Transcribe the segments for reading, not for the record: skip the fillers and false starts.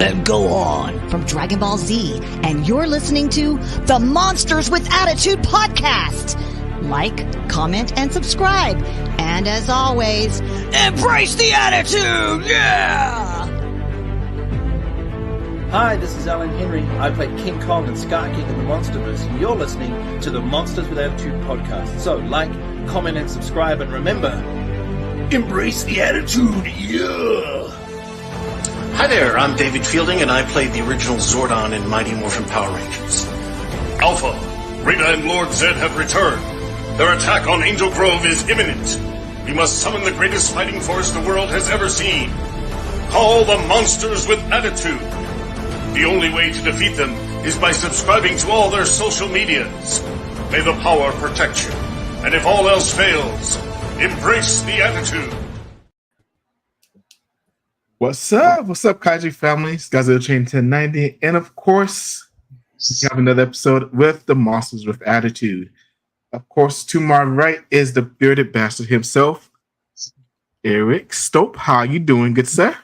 and go on from Dragon Ball Z, and you're listening to the Monsters with Attitude podcast. Like, comment, and subscribe. And as always, embrace the attitude! Yeah! Hi, this is Alan Henry. I play King Kong and Scar King in the Monsterverse, and you're listening to the Monsters with Attitude podcast. So, like, comment, and subscribe, and remember, embrace the attitude, yeah! Hi there, I'm David Fielding, and I played the original Zordon in Mighty Morphin Power Rangers. Alpha, Rita and Lord Zed have returned. Their attack on Angel Grove is imminent. We must summon the greatest fighting force the world has ever seen. Call the Monsters with Attitude. The only way to defeat them is by subscribing to all their social medias. May the power protect you. And if all else fails, embrace the attitude. What's up? What's up, Kaiju family? It's Godzilla Chain 1090. And of course, we have another episode with the Monsters with Attitude. Of course, to my right is the bearded bastard himself, Eric Stope. How you doing, good sir?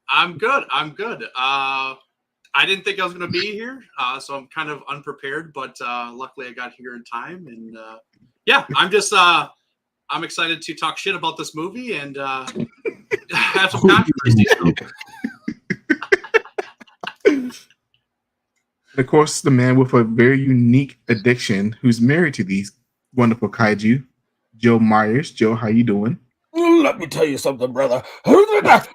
I'm good. I didn't think I was going to be here, so I'm kind of unprepared, but luckily I got here in time. And yeah, I'm excited to talk shit about this movie and have some controversy. Of course, the man with a very unique addiction who's married to these wonderful kaiju, Joe Myers. Joe, how you doing? Let me tell you something, brother. What's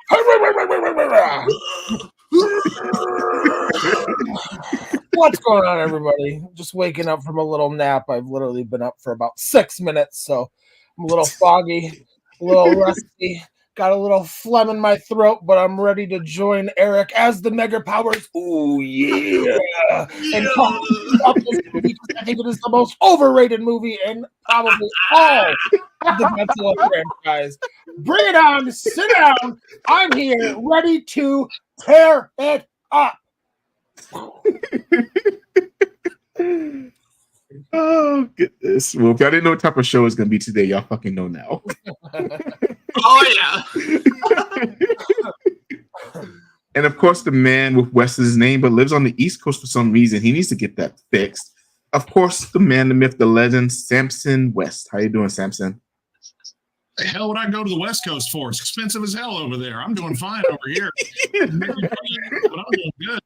going on, everybody? Just waking up from a little nap. I've literally been up for about 6 minutes, so I'm a little foggy, a little rusty, got a little phlegm in my throat, but I'm ready to join Eric as the Mega Powers. Ooh, yeah. And talk about this movie because I think it is the most overrated movie in probably all of the Godzilla franchise. Bring it on, sit down. I'm here, ready to tear it up. Oh, goodness. Well, if y'all didn't know what type of show it's going to be today, y'all fucking know now. Oh, yeah. And of course, the man with West's name but lives on the East Coast for some reason. He needs to get that fixed. Of course, the man, the myth, the legend, Samson West. How you doing, Samson? The hell would I go to the West Coast for? It's expensive as hell over there. I'm doing fine over here. But I'm doing good.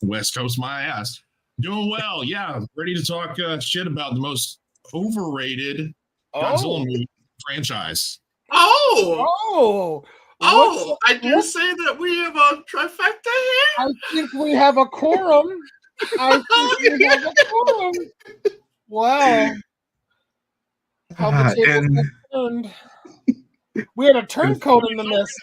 West Coast, my ass. Doing well, yeah. Ready to talk shit about the most overrated Godzilla movie franchise. I do say that we have a trifecta here. I think we have a quorum. Wow. How the tables have turned. We had a turncoat in the mist.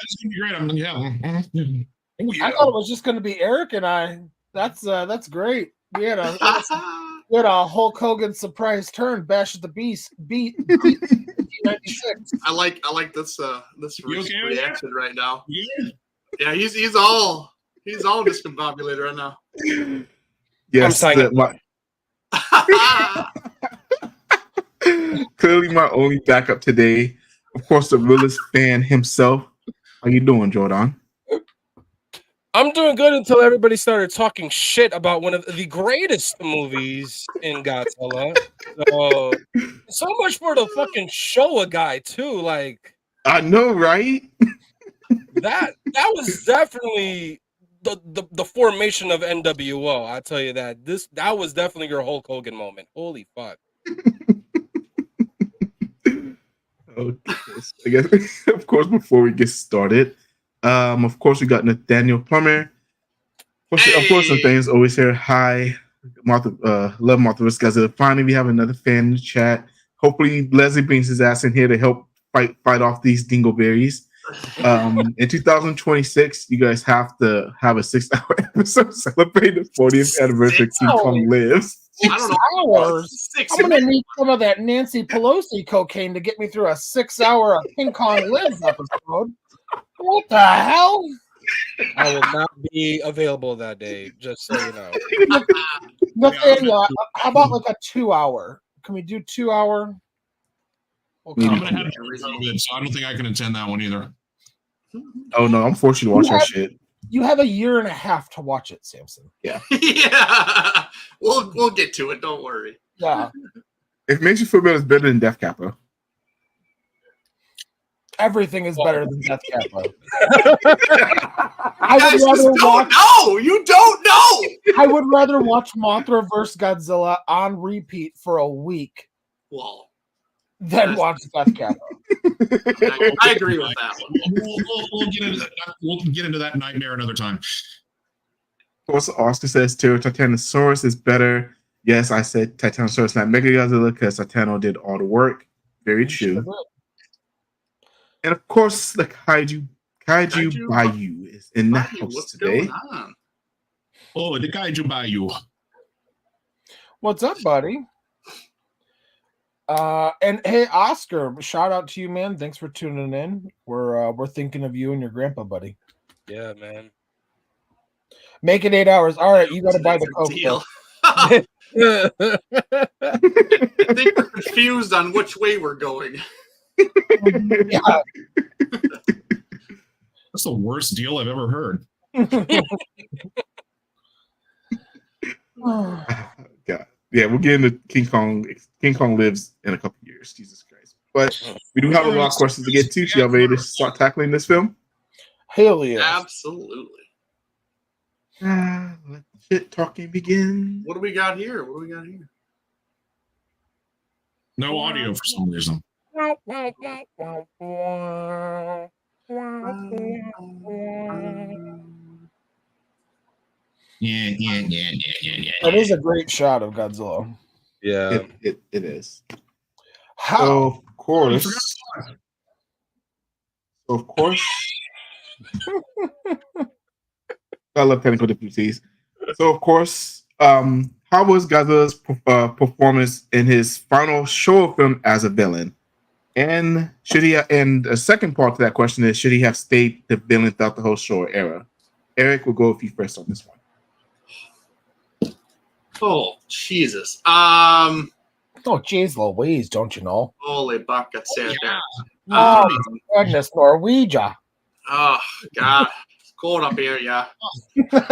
I thought it was just going to be Eric and I. That's great. We had a Hulk Hogan surprise turn. Bash at the Beast beat 1996. I like this reaction right now. Yeah, he's all discombobulated right now. Yes, clearly my only backup today. Of course, the realest fan himself. How you doing, Jordan? I'm doing good until everybody started talking shit about one of the greatest movies in Godzilla. So much for the fucking Showa guy too. Like, I know, right? that was definitely the formation of MWA. I tell you that was definitely your Hulk Hogan moment. Holy fuck. Okay. I guess, of course, before we get started. Of course, we got Nathaniel Plummer. Of course, Nathaniel's always here. Hi, Martha. Love Martha. Guys, finally, we have another fan in the chat. Hopefully, Leslie brings his ass in here to help fight off these dingleberries. In 2026, you guys have to have a 6-hour episode celebrating the 40th anniversary of King Kong Lives. I don't know. Hours. I'm gonna need some of that Nancy Pelosi cocaine to get me through a 6-hour King Kong Lives episode. What the hell? I will not be available that day, just so you know. Nathaniel, how about like a 2-hour? Can we do 2-hour? Okay. I'm gonna have COVID, so I don't think I can attend that one either. Oh no, I'm forced you to watch that shit. You have a year and a half to watch it, Samson. Yeah, we'll get to it. Don't worry. Yeah. If it makes you feel better, it's better than Death Kappa. Everything is better than Death Kappa. You guys just don't know. You don't know. I would rather watch Mothra vs. Godzilla on repeat for a week Well, than watch Death Kappa. I agree with that one. We'll get into that nightmare another time. Of course, Austin says Titanosaurus is better. Yes, I said Titanosaurus, not Mechagodzilla, because Titano did all the work. Very true. And of course, the Kaiju Bayou is in the house today. Oh, the Kaiju Bayou. What's up, buddy? And hey, Oscar, shout out to you, man. Thanks for tuning in. We're thinking of you and your grandpa, buddy. Yeah, man. Make it 8 hours. All right, you got to buy the Coke. Deal. I think we're confused on which way we're going. Yeah. That's the worst deal I've ever heard. God. Yeah, we'll get into King Kong. King Kong lives in a couple years. Jesus Christ. But we do have a lot of questions to get to. So y'all ready to start tackling this film? Hell yeah. Absolutely. Let shit talking begin. What do we got here? No audio for some reason. Yeah. That is a great shot of Godzilla. Yeah. It is. How? So, of course. I love technical difficulties. So, of course, how was Godzilla's performance in his final Showa film as a villain? And and a second part to that question is, should he have stayed the villain throughout the whole Showa era? Eric, we'll go with you first on this one. Oh, Jesus. Oh, jeez Louise, don't you know? Holy bucket, there. Oh, goodness, Norwegia. Oh, God. It's cold up here, yeah. Well,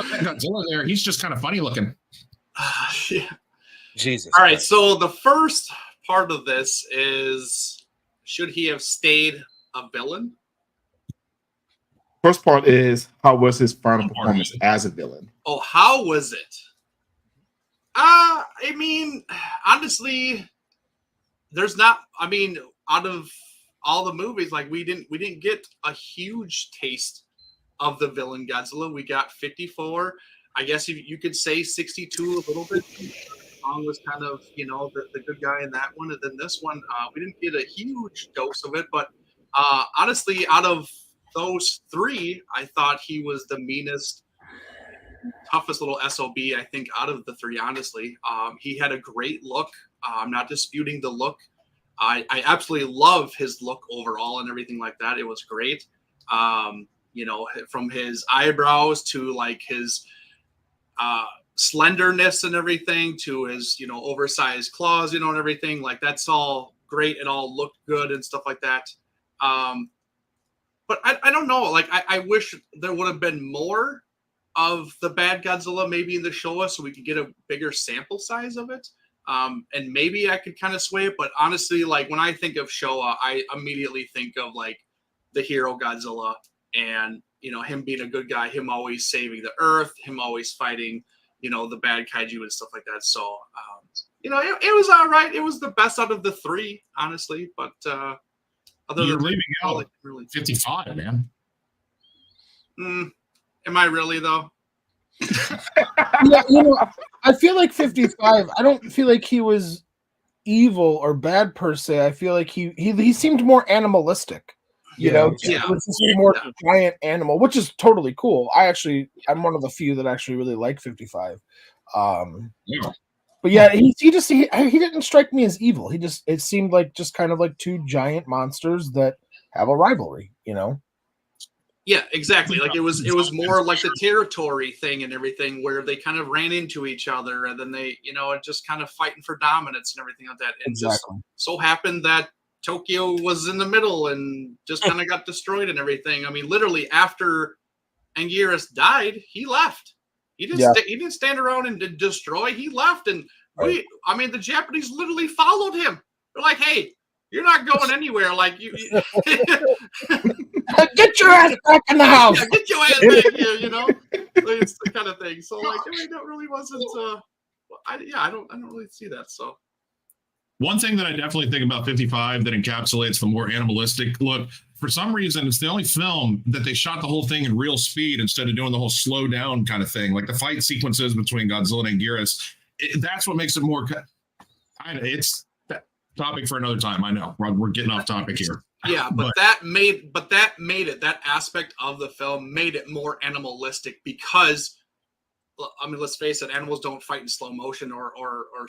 Godzilla there, he's just kind of funny looking. Yeah. Jesus. All right, so the first part of this is, should he have stayed a villain? First part is, how was his final performance as a villain? Oh, how was it? I mean, honestly, out of all the movies, like we didn't get a huge taste of the villain Godzilla. We got 54. I guess you could say 62 a little bit. Kong was kind of, the good guy in that one. And then this one, we didn't get a huge dose of it. But honestly, out of those three, I thought he was the meanest, toughest little SOB, I think, out of the three, honestly. He had a great look. I'm not disputing the look. I absolutely love his look overall and everything like that. It was great. From his eyebrows to like his slenderness and everything to his, oversized claws, and everything. Like, that's all great. It all looked good and stuff like that. But I don't know. Like, I wish there would have been more of the bad Godzilla maybe in the Showa so we could get a bigger sample size of it. And maybe I could kind of sway it. But honestly, like, when I think of Showa, I immediately think of, like, the hero Godzilla and, him being a good guy, him always saving the Earth, him always fighting, the bad kaiju and stuff like that. So, it was all right. It was the best out of the three, honestly. But other You're than leaving out like, really 55, man. Am I really, though? Yeah, I feel like 55. I don't feel like he was evil or bad per se. I feel like he seemed more animalistic. It was just a more giant animal, which is totally cool. I'm one of the few that actually really like 55. But yeah, he didn't strike me as evil. It seemed like just kind of like two giant monsters that have a rivalry, Yeah, exactly. Like it was more like the territory thing and everything, where they kind of ran into each other, and then they, just kind of fighting for dominance and everything like that. And exactly. just so happened that Tokyo was in the middle and just kind of got destroyed and everything. I mean, literally after Anguirus died, he left. He didn't stand around and destroy. He left, and the Japanese literally followed him. They're like, "Hey, you're not going anywhere. Like you get your ass back in the house. Yeah, get your ass back here. You know, it's the kind of thing." So, like, I mean, that really wasn't. I don't really see that. So. One thing that I definitely think about 55 that encapsulates the more animalistic look, for some reason, it's the only film that they shot the whole thing in real speed instead of doing the whole slow down kind of thing. Like the fight sequences between Godzilla and Anguirus, that's what makes it more. It's that topic for another time. I know we're getting off topic here. Yeah, but that made it, that aspect of the film made it more animalistic because. I mean, let's face it, animals don't fight in slow motion or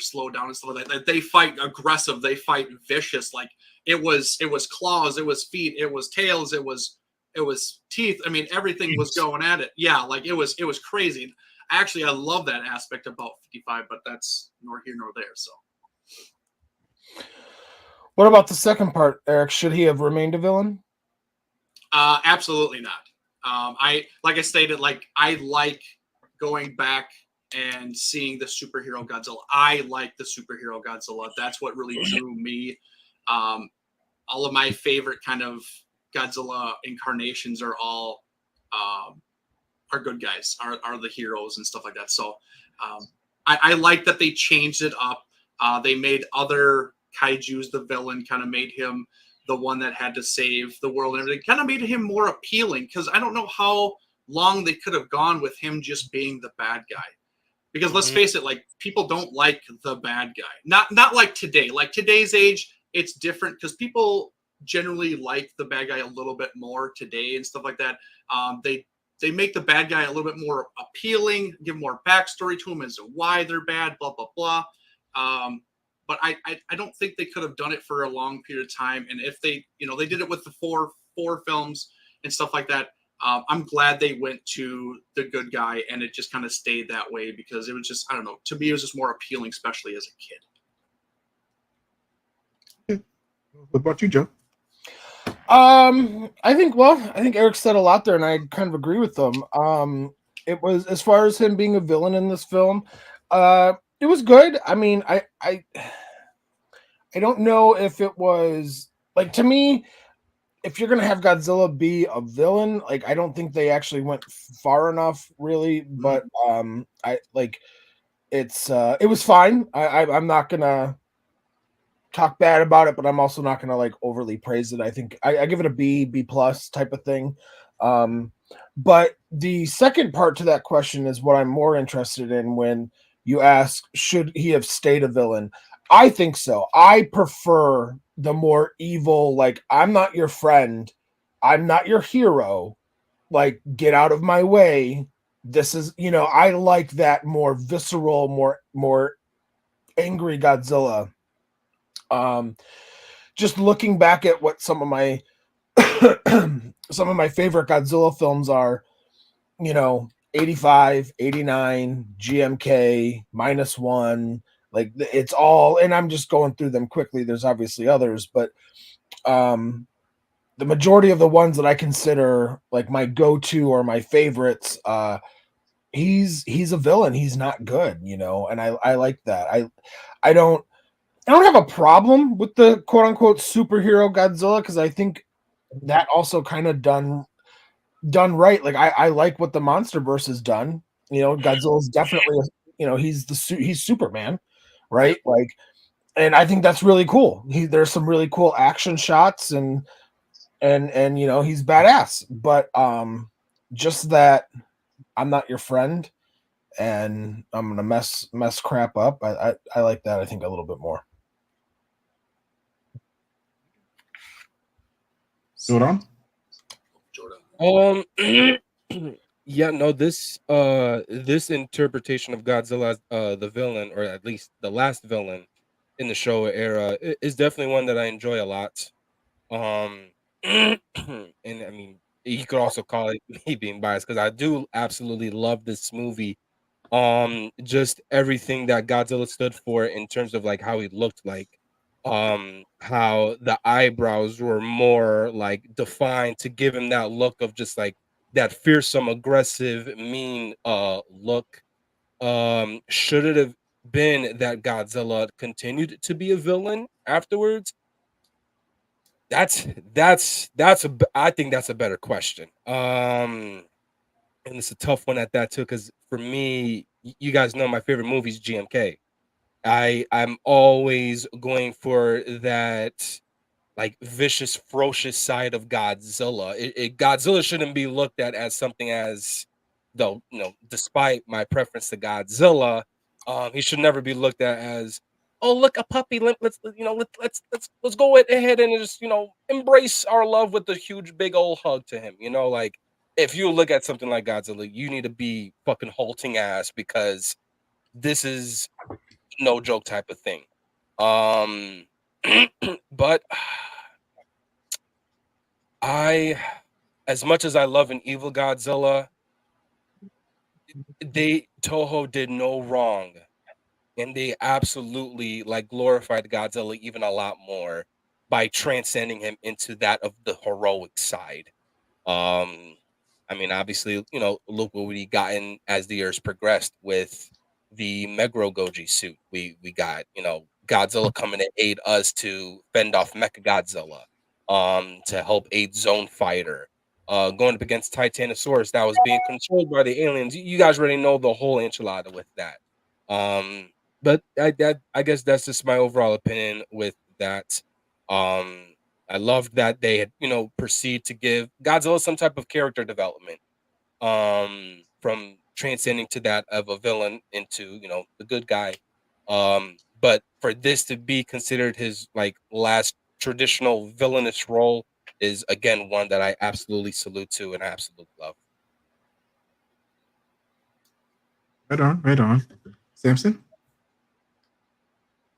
slow down and stuff like that. They fight aggressive, they fight vicious. Like it was claws, it was feet, it was tails, it was teeth. I mean, everything was going at it. Yeah, like it was crazy. Actually, I love that aspect about 55, but that's nor here nor there. So what about the second part, Eric? Should he have remained a villain? Absolutely not. Like I stated, like I like going back and seeing the superhero Godzilla. I like the superhero Godzilla. That's what really drew me. All of my favorite kind of Godzilla incarnations are all are good guys, are the heroes and stuff like that. So I like that they changed it up. They made other kaijus the villain, kind of made him the one that had to save the world and everything. Kind of made him more appealing because I don't know how long they could have gone with him just being the bad guy, because let's face it, like people don't like the bad guy, not like today. Like today's age, it's different because people generally like the bad guy a little bit more today and stuff like that. They make the bad guy a little bit more appealing, give more backstory to him as to why they're bad, blah blah blah. But I don't think they could have done it for a long period of time. And if they did it with the four films and stuff like that. I'm glad they went to the good guy and it just kind of stayed that way because it was just, I don't know, to me, it was just more appealing, especially as a kid. What about you, Joe? I think Eric said a lot there and I kind of agree with them. It was, as far as him being a villain in this film, it was good. I mean, I don't know if it was, like, to me, if you're gonna have Godzilla be a villain, like I don't think they actually went far enough, really. But it was fine. I'm not gonna talk bad about it, but I'm also not gonna like overly praise it. I think I give it a B plus type of thing. But the second part to that question is what I'm more interested in when you ask, should he have stayed a villain? I think so. I prefer the more evil, like, I'm not your friend, I'm not your hero, like, get out of my way. This is, I like that more visceral, more angry Godzilla. Just looking back at what some of my favorite Godzilla films are, 85, 89, GMK, -1, like it's all, and I'm just going through them quickly. There's obviously others, but the majority of the ones that I consider like my go-to or my favorites, he's a villain. He's not good, and I like that. I don't have a problem with the quote unquote superhero Godzilla because I think that also kind of done right. Like I like what the MonsterVerse has done. Godzilla's definitely he's Superman. Right, like, and I think that's really cool. There's some really cool action shots, and he's badass. But just that I'm not your friend, and I'm gonna mess crap up. I like that. I think a little bit more. Jordan. Yeah, no, this interpretation of Godzilla as the villain, or at least the last villain in the Showa era, is definitely one that I enjoy a lot. And I mean, you could also call it me being biased because I do absolutely love this movie. Just everything that Godzilla stood for in terms of like how he looked like. how the eyebrows were more like defined to give him that look of just like that fearsome, aggressive, mean look. Should it have been that Godzilla continued to be a villain afterwards? I think that's a better question. And it's a tough one at that too, because for me, you guys know my favorite movie is GMK. I'm always going for that like vicious, ferocious side of Godzilla. Godzilla shouldn't be looked at as something as though, despite my preference to Godzilla, he should never be looked at as, oh, look, a puppy. Let's go ahead and just embrace our love with a huge big old hug to him. Like if you look at something like Godzilla, you need to be fucking halting ass because this is no joke type of thing. But as much as I love an evil Godzilla, Toho did no wrong, and they absolutely like glorified Godzilla even a lot more by transcending him into that of the heroic side. I mean, obviously, look what we gotten as the years progressed with the Meguro Goji suit. We got, Godzilla coming to aid us to fend off Mechagodzilla, to help aid Zone Fighter. Going up against Titanosaurus that was being controlled by the aliens. You guys already know the whole enchilada with that. But I guess that's just my overall opinion with that. I loved that they had, proceed to give Godzilla some type of character development. From transcending to that of a villain into, the good guy. But for this to be considered his like last traditional villainous role is again one that I absolutely salute to and I absolutely love. Right on. Samson?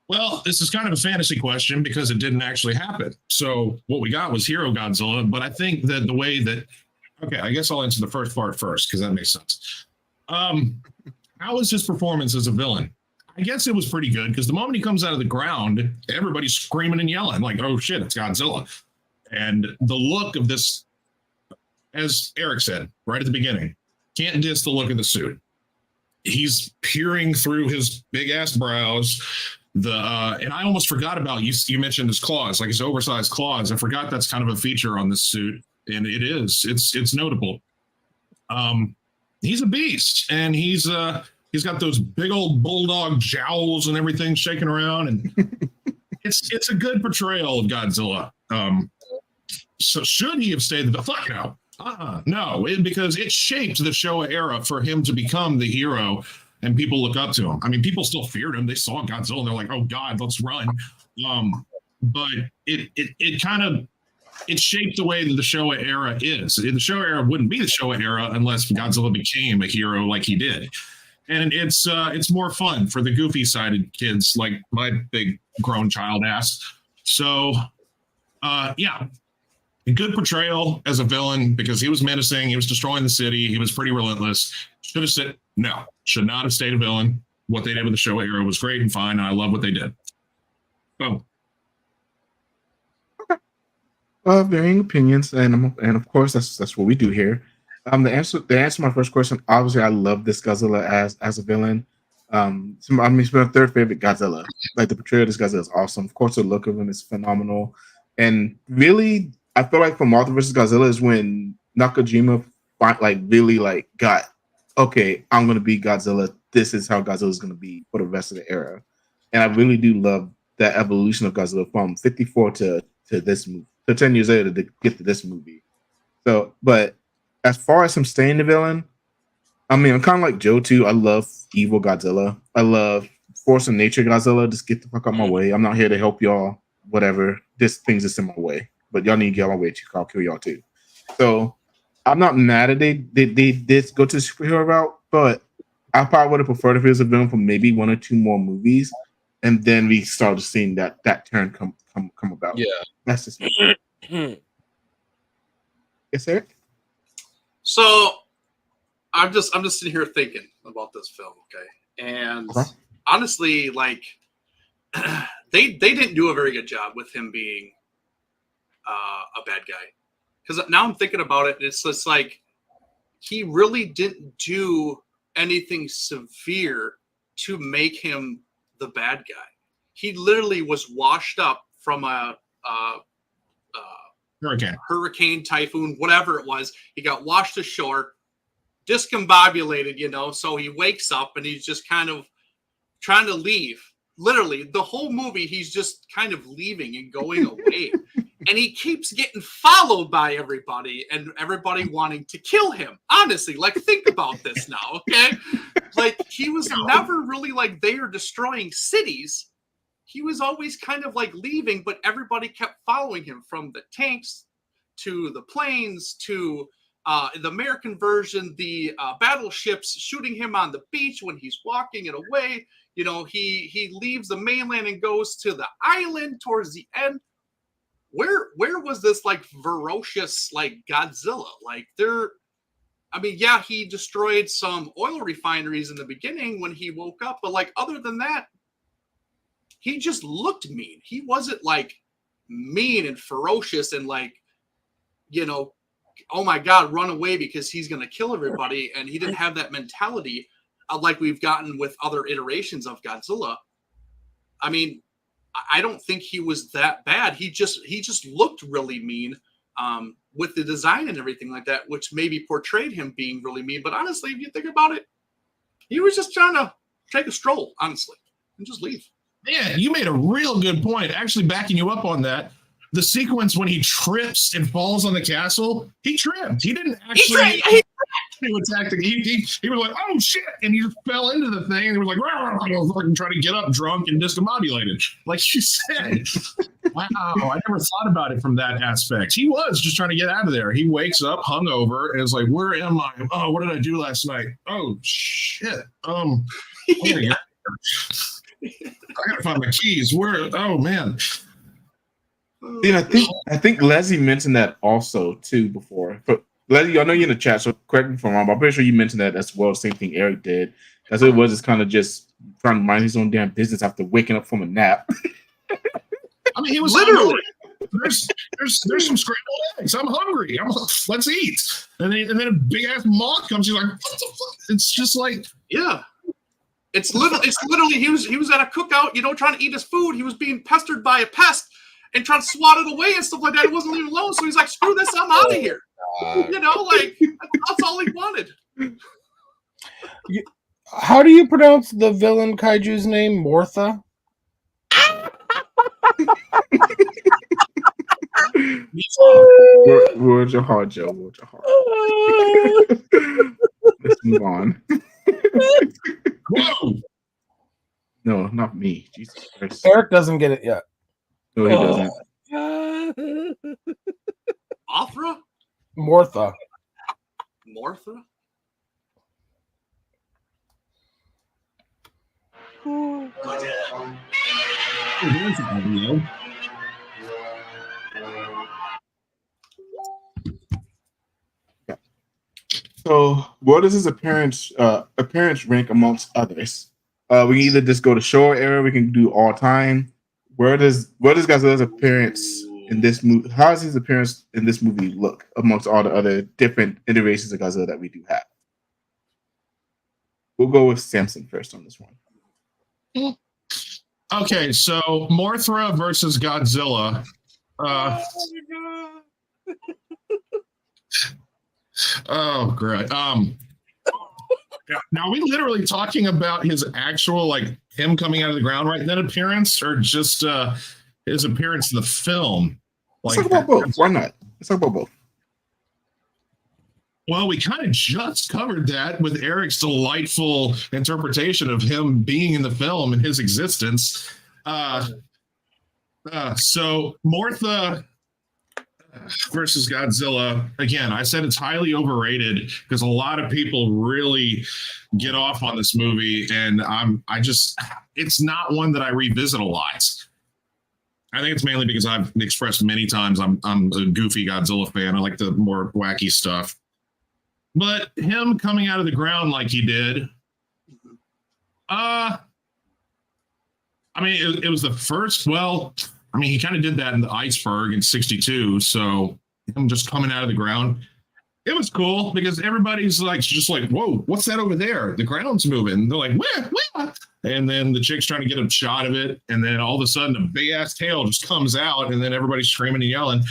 Well, this is kind of a fantasy question because it didn't actually happen. So what we got was Hero Godzilla, but I think that the way that okay, I guess I'll answer the first part first because that makes sense. How was his performance as a villain? I guess it was pretty good because the moment he comes out of the ground, everybody's screaming and yelling like, "Oh shit, it's Godzilla!" And the look of this, as Eric said right at the beginning, can't diss the look of the suit. He's peering through his big ass brows. And I almost forgot about you. You mentioned his claws, like his oversized claws. I forgot that's kind of a feature on this suit, and it is. It's notable. He's a beast, and he's got those big old bulldog jowls and everything shaking around, and it's a good portrayal of Godzilla. So should he have stayed the fuck no? No, because it shaped the Showa era for him to become the hero, and people look up to him. I mean, people still feared him. They saw Godzilla, and they're like, "Oh God, let's run." But it kind of shaped the way that the Showa era is. The Showa era wouldn't be the Showa era unless Godzilla became a hero like he did. And it's more fun for the goofy-sided kids like my big grown child ass. So, yeah, a good portrayal as a villain because he was menacing. He was destroying the city. He was pretty relentless. Should have said no. Should not have stayed a villain. What they did with the Showa era was great and fine. And I love what they did. Boom. Varying opinions, and of course that's what we do here. The answer to my first question, obviously, I love this Godzilla as a villain. It's my third favorite Godzilla. Like the portrayal of this Godzilla is awesome. Of course, the look of him is phenomenal, and really, I feel like from Mothra vs. Godzilla is when Nakajima really got okay. I'm gonna be Godzilla. This is how Godzilla is gonna be for the rest of the era, and I really do love that evolution of Godzilla from 54 to this movie. So 10 years later to get to this movie. So, but as far as him staying the villain, I mean, I'm kind of like Joe too. I love evil Godzilla. I love force of nature Godzilla. Just get the fuck out my way. I'm not here to help y'all. Whatever. This thing's just in my way. But y'all need to get out my way too. I'll kill y'all too. So I'm not mad at they did go to the superhero route, but I probably would have preferred if it was a villain for maybe one or two more movies, and then we started seeing that turn come about. Yeah, that's just me. Yes, Eric. So I'm just sitting here thinking about this film, okay? And honestly, like they didn't do a very good job with him being a bad guy. Because now I'm thinking about it, it's just like he really didn't do anything severe to make him the bad guy. He literally was washed up from a hurricane, typhoon, whatever it was. He got washed ashore, discombobulated, so he wakes up and he's just kind of trying to leave. Literally, the whole movie, he's just kind of leaving and going away. And he keeps getting followed by everybody and everybody wanting to kill him. Honestly, like, think about this now, okay? Like, he was never really like there destroying cities. He was always kind of like leaving, but everybody kept following him, from the tanks to the planes to the American version, the battleships shooting him on the beach when he's walking it away. He leaves the mainland and goes to the island towards the end. Where was this like ferocious like Godzilla? Like he destroyed some oil refineries in the beginning when he woke up, but like other than that, he just looked mean. He wasn't like mean and ferocious and like, oh my God, run away because he's going to kill everybody. And he didn't have that mentality like we've gotten with other iterations of Godzilla. I mean, I don't think he was that bad. He just looked really mean with the design and everything like that, which maybe portrayed him being really mean. But honestly, if you think about it, he was just trying to take a stroll, honestly, and just leave. Yeah, you made a real good point. Actually, backing you up on that, the sequence when he trips and falls on the castle, he tripped. He didn't actually attack. He was like, oh shit, and he just fell into the thing and he was like, fucking trying to get up drunk and discombobulated, like you said. Wow, I never thought about it from that aspect. He was just trying to get out of there. He wakes up hungover and is like, where am I? Oh, what did I do last night? Oh shit. I gotta find my keys. Where? Oh man. I think Leslie mentioned that also too before. But Leslie, I know you're in the chat, so correct me if I'm wrong, but I'm pretty sure you mentioned that as well. Same thing Eric did. That's what it was. It's kind of just trying to mind his own damn business after waking up from a nap. I mean, he was literally. There's some scrambled eggs. I'm hungry. Let's eat. And then a big ass moth comes. He's like, what the fuck? It's just like, yeah. It's literally he was at a cookout, trying to eat his food. He was being pestered by a pest and trying to swat it away and stuff like that. He wasn't leaving alone, so he's like, "Screw this, I'm out of here." That's all he wanted. How do you pronounce the villain kaiju's name? Mortha. Where's your heart, Joe? Where's your heart? Let's move on. Whoa! No, not me. Jesus Christ. Eric doesn't get it yet. No, he doesn't. Mothra? Mortha. Mortha? So, what is his appearance rank amongst others? We can either just go to Showa era. We can do all time. What is Godzilla's appearance in this movie? How does his appearance in this movie look amongst all the other different iterations of Godzilla that we do have? We'll go with Samson first on this one. Okay, so Mothra versus Godzilla. Oh, great. Now, are we literally talking about his actual, like, him coming out of the ground right then appearance, or just his appearance in the film? Let's talk about both. Why not? Let's talk about both. Well, we kind of just covered that with Eric's delightful interpretation of him being in the film and his existence. So Mortha versus Godzilla. Again, I said it's highly overrated because a lot of people really get off on this movie, and it's not one that I revisit a lot. I think it's mainly because I've expressed many times I'm a goofy Godzilla fan. I like the more wacky stuff. But him coming out of the ground like he did, I I mean, it was the first. Well, I mean, he kind of did that in the iceberg in '62. So him just coming out of the ground, it was cool because everybody's like, just like, whoa, what's that over there? The ground's moving. They're like, where? And then the chick's trying to get a shot of it, and then all of a sudden, a big ass tail just comes out, and then everybody's screaming and yelling.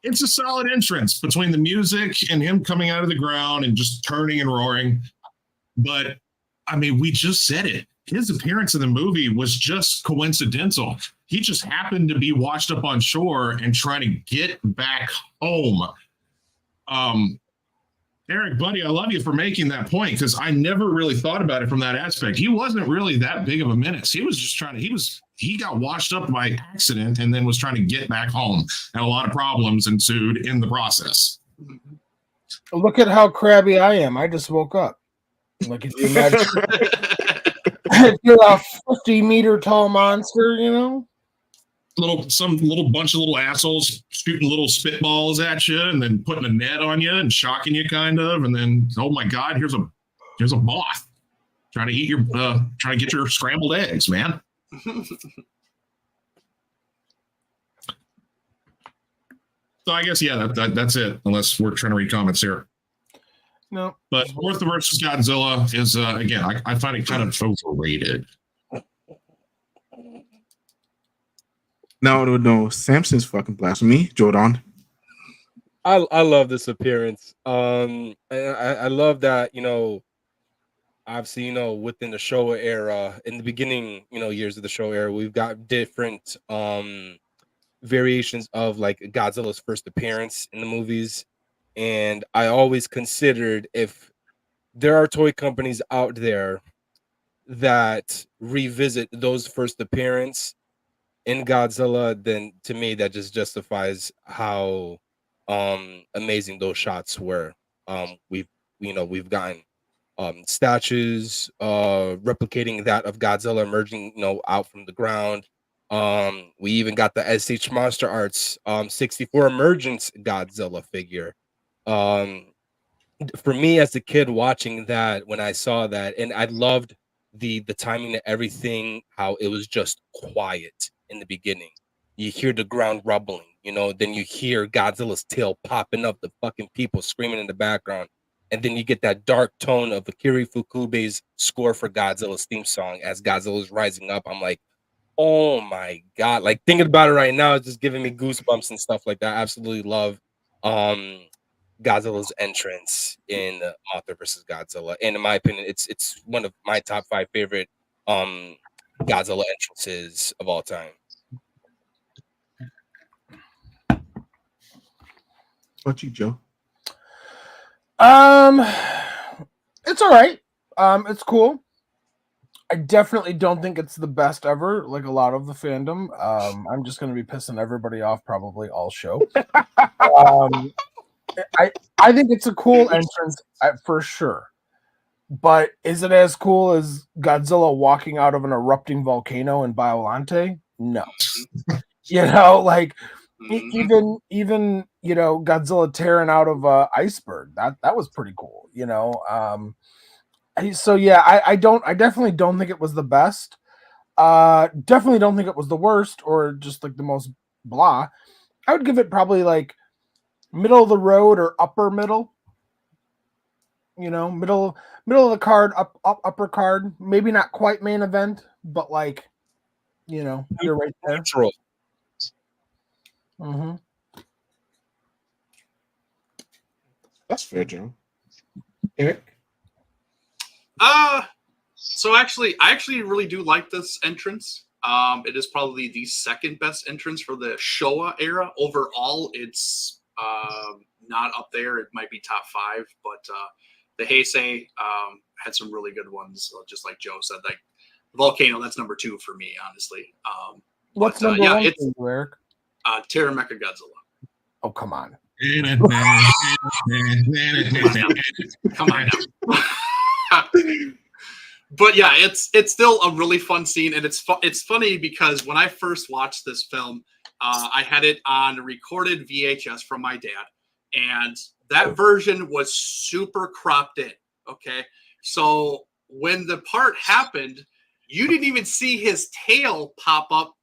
It's a solid entrance between the music and him coming out of the ground and just turning and roaring. But I mean, we just said it. His appearance in the movie was just coincidental. He just happened to be washed up on shore and trying to get back home. Eric, buddy, I love you for making that point because I never really thought about it from that aspect. He wasn't really that big of a menace. He was just trying to, he got washed up by accident and then was trying to get back home. And a lot of problems ensued in the process. Look at how crabby I am. I just woke up. Like, if you imagine, if you're a 50-meter tall monster, you know? Some little bunch of little assholes shooting little spitballs at you and then putting a net on you and shocking you kind of, and then, oh my God, here's a moth trying to eat your trying to get your scrambled eggs, man. So I guess that's it, unless we're trying to read comments here. No. But Mothra versus Godzilla is again, I find it kind of overrated. No, Samson's fucking blasphemy, Jordan. I love this appearance. I love that, you know, obviously, you know, within the Showa era, in the beginning, you know, years of the Showa era, we've got different variations of like Godzilla's first appearance in the movies. And I always considered, if there are toy companies out there that revisit those first appearance in Godzilla, then to me that just justifies how amazing those shots were. We've gotten statues replicating that of Godzilla emerging, you know, out from the ground. We even got the SH Monster Arts 64 Emergence Godzilla figure. For me as a kid watching that, when I saw that, and I loved the timing of everything, how it was just quiet in the beginning. You hear the ground rumbling, you know, then you hear Godzilla's tail popping up, the fucking people screaming in the background, and then you get that dark tone of Akira Ifukube's score for Godzilla's theme song as Godzilla's rising up. I'm like, oh my God, like thinking about it right now, it's just giving me goosebumps and stuff like that. I absolutely love Godzilla's entrance in Mothra versus Godzilla, and in my opinion, it's one of my top 5 favorite Godzilla entrances of all time. What you, Joe? It's all right. It's cool. I definitely don't think it's the best ever, like a lot of the fandom. I'm just going to be pissing everybody off probably all show. I think it's a cool entrance for sure. But is it as cool as Godzilla walking out of an erupting volcano in Biollante? No. You know, like even you know, Godzilla tearing out of a iceberg, that was pretty cool, you know. So yeah, I definitely don't think it was the best. Definitely don't think it was the worst or just like the most blah. I would give it probably like middle of the road or upper middle. You know, middle of the card, upper card, maybe not quite main event, but like, you know, you're right there. Mm-hmm. That's fair, Joe. Eric? So actually, I really do like this entrance. It is probably the second best entrance for the Showa era. Overall, it's not up there. It might be top 5, but the Heisei had some really good ones. Just like Joe said, like Volcano, that's number 2 for me, honestly. What's number 1 for you, Eric? Terra Mecha Godzilla. Oh, come on. Come on now. But yeah, it's still a really fun scene, and it's funny because when I first watched this film, I had it on recorded VHS from my dad, and that version was super cropped in. Okay, so when the part happened, you didn't even see his tail pop up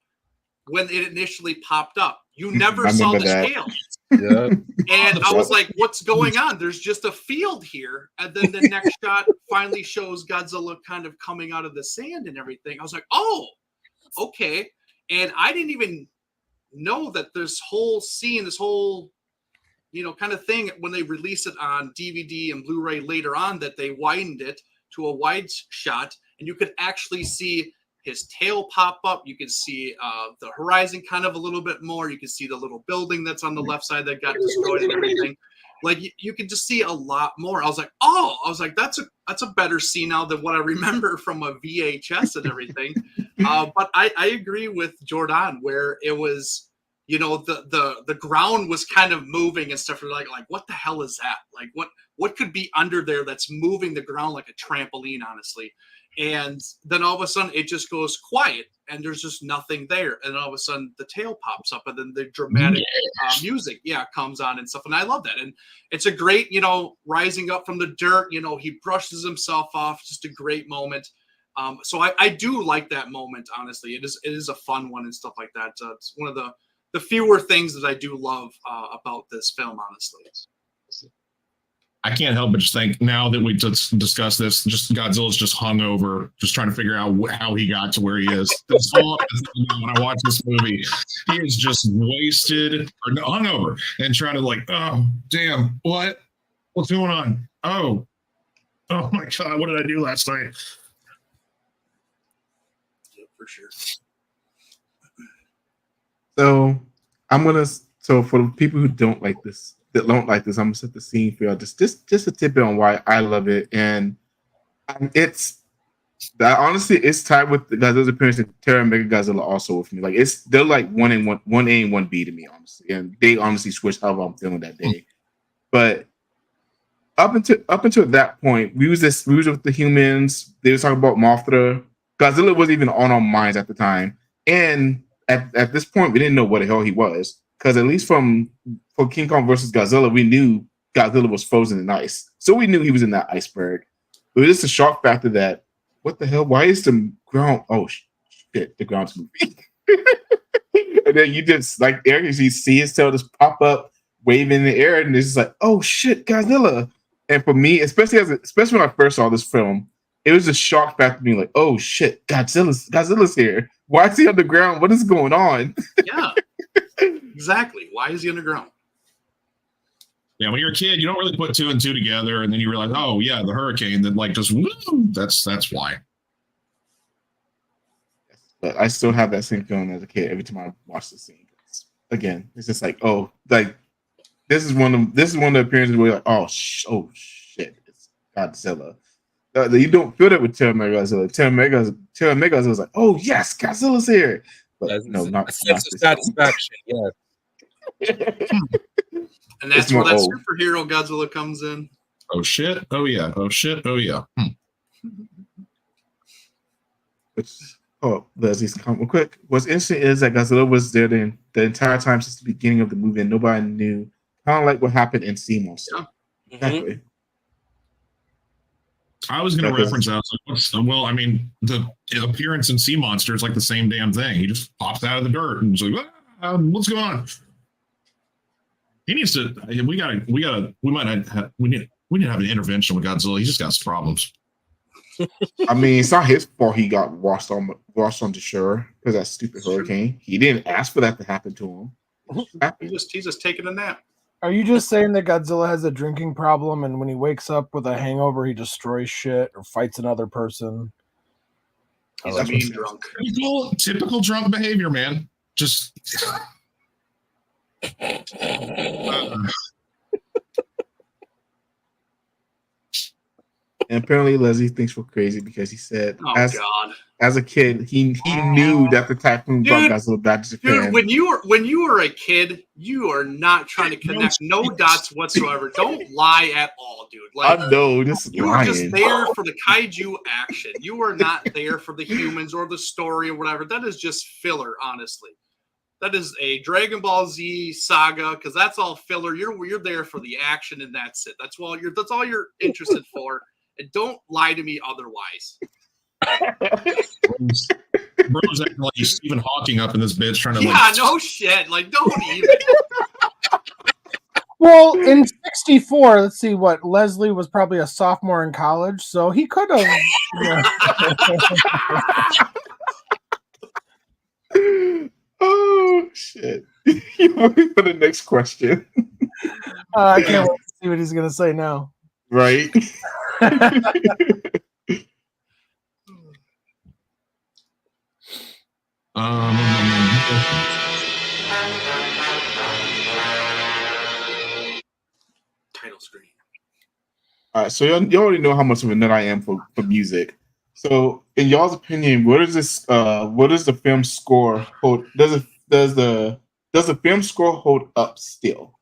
when it initially popped up. You never saw the tail. Yeah. And I was like, what's going on? There's just a field here. And then the next shot finally shows Godzilla kind of coming out of the sand and everything. I was like, oh, okay. And I didn't even know that this whole scene, this whole, kind of thing, when they release it on DVD and Blu-ray later on, that they widened it to a wide shot and you could actually see his tail pop up. You could see the horizon kind of a little bit more. You could see the little building that's on the left side that got destroyed and everything. Like you could just see a lot more. I was like, that's a better scene now than what I remember from a VHS and everything. But I agree with Jordan where it was, the ground was kind of moving and stuff. Like what the hell is that? Like what could be under there that's moving the ground like a trampoline, honestly. And then all of a sudden it just goes quiet and there's just nothing there. And all of a sudden the tail pops up and then the dramatic music, comes on and stuff. And I love that. And it's a great, rising up from the dirt, he brushes himself off. Just a great moment. So I do like that moment, honestly. It is a fun one and stuff like that. It's one of the fewer things that I do love about this film, honestly. I can't help but just think now that we just discussed this, just Godzilla's just hungover, just trying to figure out how he got to where he is. That's all I think about when I watch this movie. He is just wasted or hungover and trying to oh, damn, what's going on? Oh my God, what did I do last night? Yeah, for sure. So for the people who don't like this, I'm gonna set the scene for y'all. Just a tidbit on why I love it, and it's that honestly, it's tied with Godzilla's appearance in Terra Mega Godzilla also with me. Like they're like one A and 1B to me, honestly, and they honestly switch how I'm feeling that day. But up until that point, we was with the humans. They were talking about Mothra. Godzilla wasn't even on our minds at the time, and at this point, we didn't know what the hell he was. Because at least for King Kong versus Godzilla, we knew Godzilla was frozen in ice. So we knew he was in that iceberg. It was just a shock factor that, what the hell? Why is the ground? Oh, shit, the ground's moving. And then you just, like Eric, you see his tail just pop up, wave in the air, and it's just like, oh, shit, Godzilla. And for me, especially when I first saw this film, it was a shock factor being like, oh, shit, Godzilla's here. Why is he on the ground? What is going on? Yeah. Exactly. Why is he underground? Yeah, when you're a kid, you don't really put 2 and 2 together, and then you realize, oh yeah, the hurricane that just woo, that's why. But I still have that same feeling as a kid every time I watch the scene. Again, it's just like, oh, like this is one of the appearances where you're like, oh shit, it's Godzilla. You don't feel that with Terra Mega Godzilla. Terra Mega Godzilla is like, oh yes, Godzilla's here. But no, not a sense of satisfaction. Yeah. And that's where that superhero Godzilla comes in. Oh shit! Oh yeah! Oh shit! Oh yeah! Leslie's comment quick. What's interesting is that Godzilla was there the entire time since the beginning of the movie, and nobody knew. Kind of like what happened in Sea Monster. Yeah. Exactly. I was going to reference that. Well, I mean, the appearance in Sea Monster is like the same damn thing. He just pops out of the dirt and is like, what's going on? He needs to. We need to have an intervention with Godzilla. He's just got some problems. I mean, it's not his fault he got washed on the shore because that stupid hurricane. He didn't ask for that to happen to him. He's just taking a nap. Are you just saying that Godzilla has a drinking problem and when he wakes up with a hangover, he destroys shit or fights another person? He's a mean drunk. Typical drunk behavior, man. Just. And apparently Leslie thinks we're crazy because he said, God. As a kid, he knew that the typhoon brought Godzilla back to Japan. Dude, when you were a kid, you are not trying to connect no dots whatsoever. Don't lie at all, dude. Like, I know, you were just there for the kaiju action. You are not there for the humans or the story or whatever. That is just filler, honestly. That is a Dragon Ball Z saga because that's all filler. You're there for the action and that's it. That's all you're interested for. And don't lie to me otherwise. Bro's acting like he's Stephen Hawking up in this bitch trying to no shit. Like, don't even. Well, in '64, let's see what Leslie was probably a sophomore in college, so he could have. Oh shit! You wait for the next question, I can't wait to see what he's gonna say now. right? Title screen. All right, so you already know how much of a nut I am for music. So, in y'all's opinion, what is this? What does the film score hold? Does the film score hold up still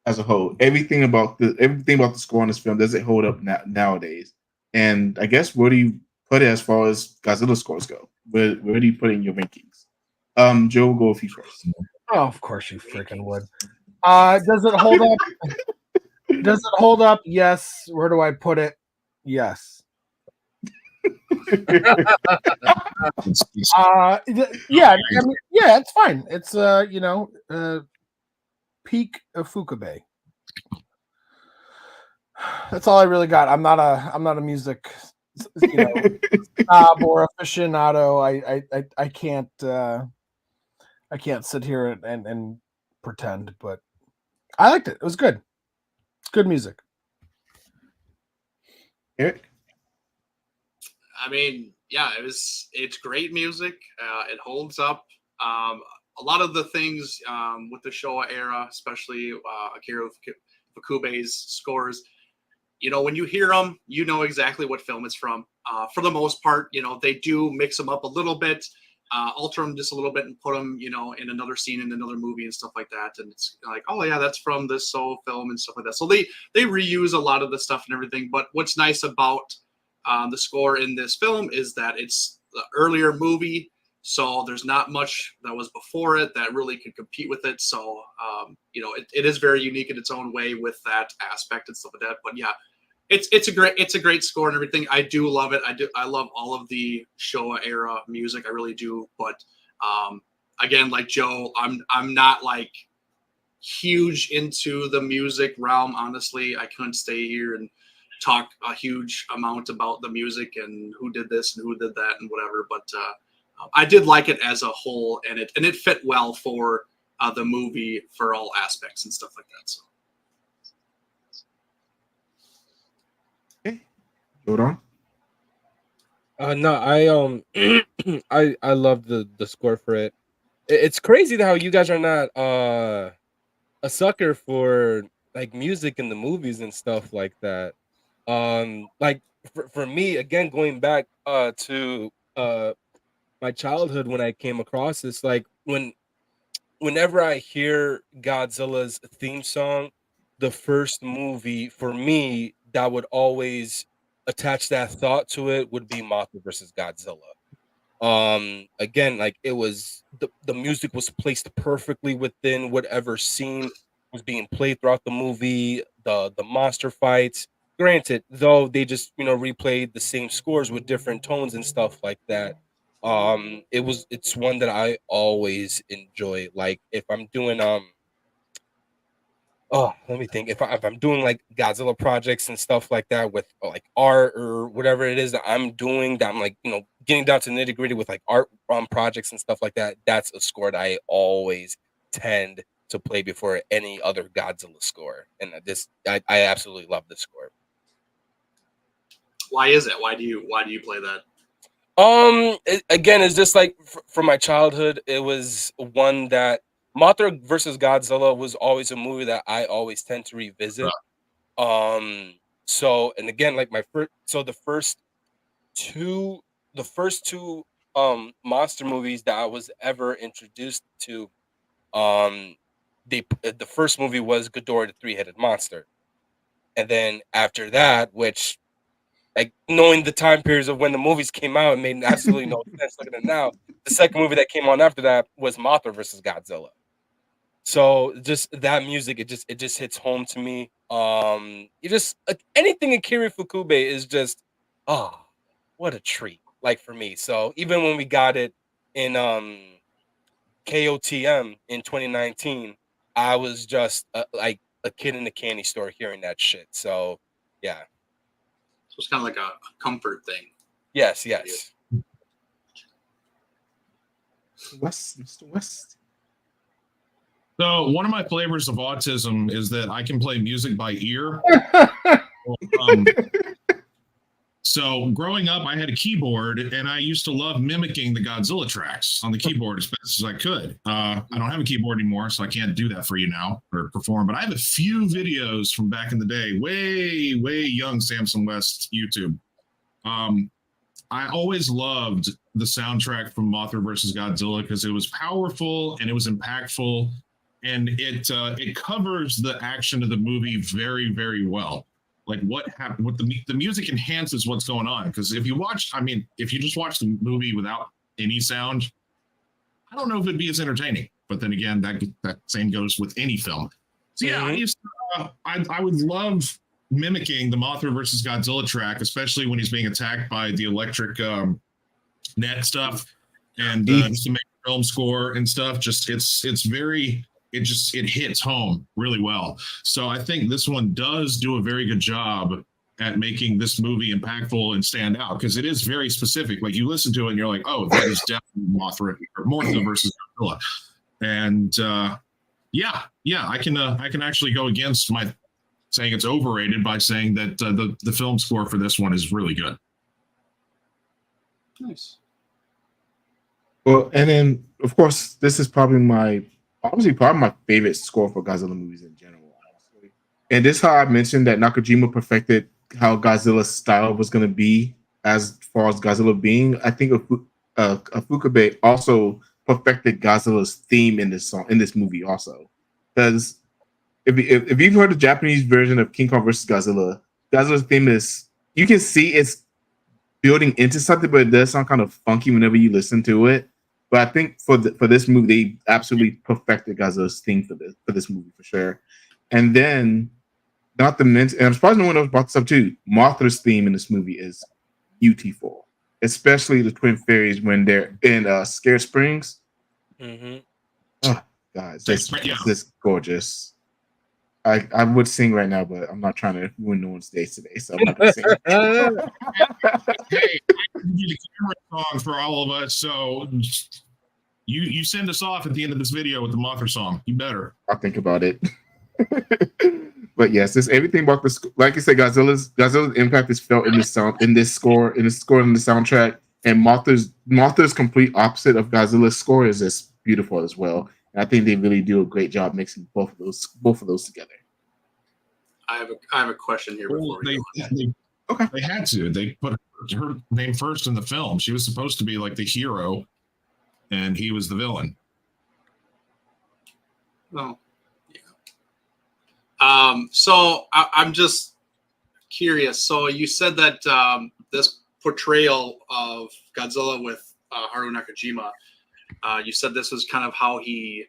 as a whole? Everything about the score on this film, does it hold up nowadays? And I guess where do you put it as far as Godzilla scores go? Where do you put it in your rankings? Joe, go with you first. Oh, of course you freaking would. Does it hold up? Does it hold up? Yes. Where do I put it? Yes. Yeah, I mean, yeah, it's fine. It's peak of Fukube. That's all I really got. I'm not a music snob or aficionado. I can't sit here and pretend, but I liked it. It was good. It's good music. Eric? I mean, yeah, it's great music. It holds up. A lot of the things with the Showa era, especially Akira Fukube's scores, when you hear them, you know exactly what film it's from. For the most part, they do mix them up a little bit, alter them just a little bit and put them, in another scene in another movie and stuff like that. And it's like, oh yeah, that's from this film and stuff like that. So they reuse a lot of the stuff and everything. But what's nice about the score in this film is that it's the earlier movie, so there's not much that was before it that really could compete with it. So it is very unique in its own way with that aspect and stuff like that. But yeah, it's a great score and everything. I do love it. I love all of the Showa era music. I really do. But again, like Joe, I'm not like huge into the music realm. Honestly, I couldn't stay here and talk a huge amount about the music and who did this and who did that and whatever. But I did like it as a whole, and it fit well for the movie for all aspects and stuff like that. So. Okay, hold on. No, I love the score for it. It's crazy how you guys are not a sucker for like music in the movies and stuff like that. Like for me, again, going back to my childhood when I came across this, like whenever I hear Godzilla's theme song, the first movie for me that would always attach that thought to it would be Mothra versus Godzilla. Again, like it was the music was placed perfectly within whatever scene was being played throughout the movie, the monster fights. Granted, though, they just replayed the same scores with different tones and stuff like that. It's one that I always enjoy. Like if I'm doing let me think. If I'm doing like Godzilla projects and stuff like that with like art or whatever it is that I'm doing, that I'm like getting down to nitty gritty with like art projects and stuff like that. That's a score that I always tend to play before any other Godzilla score, and I absolutely love this score. Why is it? Why do you play that? Again, it's just like from my childhood. It was one that Mothra versus Godzilla was always a movie that I always tend to revisit. So, and again, like the first two monster movies that I was ever introduced to, the first movie was Ghidorah the Three-Headed Monster, and then after that, which, like, knowing the time periods of when the movies came out, it made absolutely no sense looking at it now. The second movie that came on after that was Mothra versus Godzilla. So just that music, it just hits home to me. It just anything in Akira Fukube is just what a treat. like for me. So even when we got it in KOTM in 2019, I was just like a kid in the candy store hearing that shit. So yeah. So it's kind of like a comfort thing. Yes. Mr. West. So one of my flavors of autism is that I can play music by ear. So growing up, I had a keyboard, and I used to love mimicking the Godzilla tracks on the keyboard as best as I could. I don't have a keyboard anymore, so I can't do that for you now or perform. But I have a few videos from back in the day, way young Samson West YouTube. I always loved the soundtrack from Mothra versus Godzilla because it was powerful and it was impactful, and it covers the action of the movie very well. Like what happened with the music enhances what's going on. Because if you just watch the movie without any sound, I don't know if it'd be as entertaining. But then again, that same goes with any film. So yeah, I would love mimicking the Mothra versus Godzilla track, especially when he's being attacked by the electric net stuff, and just to make a film score and stuff. Just it hits home really well. So I think this one does do a very good job at making this movie impactful and stand out, because it is very specific. Like you listen to it and you're like, oh, that is definitely Mothra versus Godzilla. And I can actually go against my saying it's overrated by saying that the film score for this one is really good. Nice. Well, and then of course, this is probably my favorite score for Godzilla movies in general, honestly. And this is how I mentioned that Nakajima perfected how Godzilla's style was going to be as far as Godzilla being. I think Afukube also perfected Godzilla's theme in this movie also. Because if you've heard the Japanese version of King Kong vs. Godzilla, Godzilla's theme is, you can see it's building into something, but it does sound kind of funky whenever you listen to it. But I think for this movie, they absolutely perfected Godzilla's theme for this movie for sure. And then, not to mention, and I'm surprised no one else brought this up too, Mothra's theme in this movie is beautiful, especially the twin fairies when they're in Scare Springs. Mm-hmm. Oh, guys, this gorgeous. I would sing right now, but I'm not trying to ruin no one's day today, so I'm not going to sing. Hey, I can do the camera song for all of us, so you send us off at the end of this video with the Mothra song. You better. I'll think about it. But yes, this everything about this. Like you said, Godzilla's impact is felt in the score, and the soundtrack. And Mothra's complete opposite of Godzilla's score is just beautiful as well. And I think they really do a great job mixing both of those together. I have a question here before we go on. They had to. They put her name first in the film. She was supposed to be like the hero, and he was the villain. Well, yeah. So I'm just curious. So you said that this portrayal of Godzilla with Haruo Nakajima, you said this was kind of how he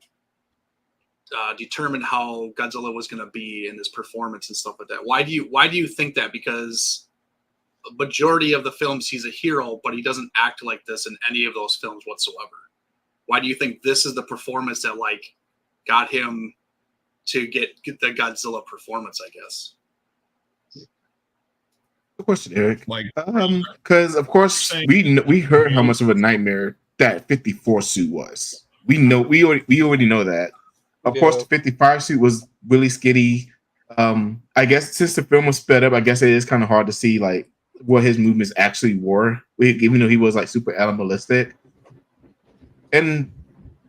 determined how Godzilla was going to be in his performance and stuff like that. Why do you think that? Because the majority of the films he's a hero, but he doesn't act like this in any of those films whatsoever. Why do you think this is the performance that like got him to get the Godzilla performance, I guess? Good question, Eric. Because of course we heard how much of a nightmare that 54 suit was. We already know that. Of course, the 55 suit was really skitty. I guess since the film was sped up, I guess it is kind of hard to see like what his movements actually were, even though he was like super animalistic. And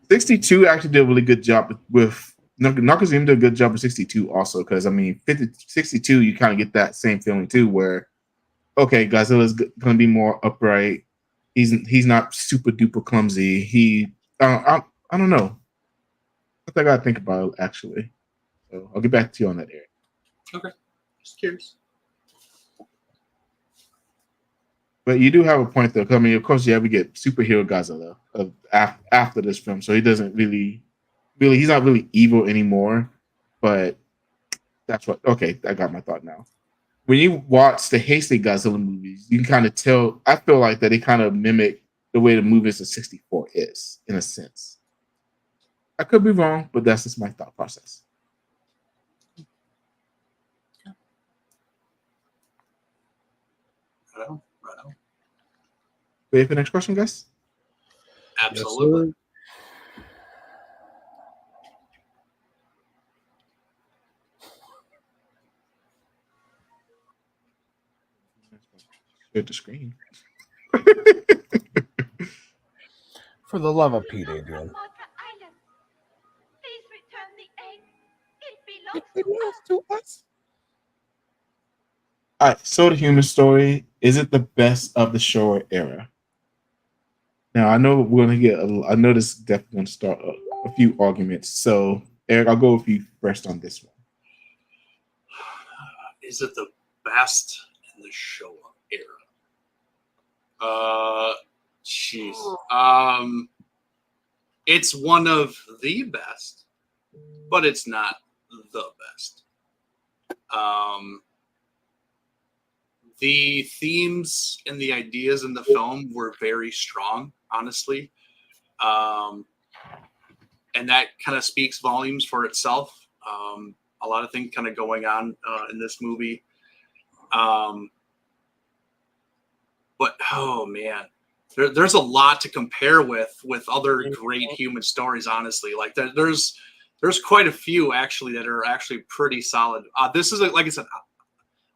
62 actually did a really good job with Nakajima did a good job with 62 also, because I mean 62 you kind of get that same feeling too, where okay, Godzilla's going to be more upright. He's not super duper clumsy. I don't know. I gotta think about it, actually. So I'll get back to you on that, Eric. Okay, just curious. But you do have a point, though. I mean, of course, we get superhero Godzilla after this film, so he doesn't really, he's not really evil anymore. But that's what. Okay, I got my thought now. when you watch the Heisei Godzilla movies, you can kind of tell. I feel like that they kind of mimic the way the movies of '64 is, in a sense. I could be wrong, but that's just my thought process. Right on. Ready for the next question, guys? Absolutely. Share the screen. For the love of Pete, Adrian. It belongs to us. All right, so the human story, is it the best of the Showa era? Now, I know we're going to get, I know this is definitely going to start a few arguments. So, Eric, I'll go with you first on this one. Is it the best in the Showa era? Jeez. It's one of the best, but it's not the best. The themes and the ideas in the film were very strong, honestly. And that kind of speaks volumes for itself. A lot of things kind of going on in this movie. But, oh, man. There's a lot to compare with other great human stories, honestly. Like, there's quite a few, actually, that are actually pretty solid. This is, like I said,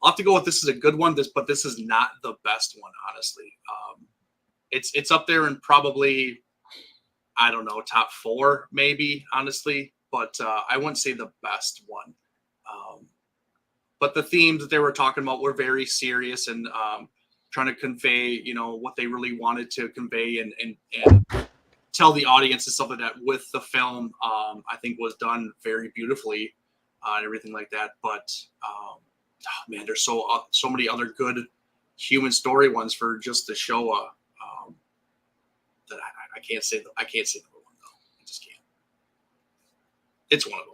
I'll have to go with this is a good one, but this is not the best one, honestly. It's up there in probably, I don't know, top 4 maybe, honestly. But I wouldn't say the best one. But the themes that they were talking about were very serious and trying to convey, what they really wanted to convey and tell the audience and stuff like that with the film. I think was done very beautifully and everything like that. But man, there's so many other good human story ones for just the Showa that I can't say. I can't say number one though. I just can't. It's one of them.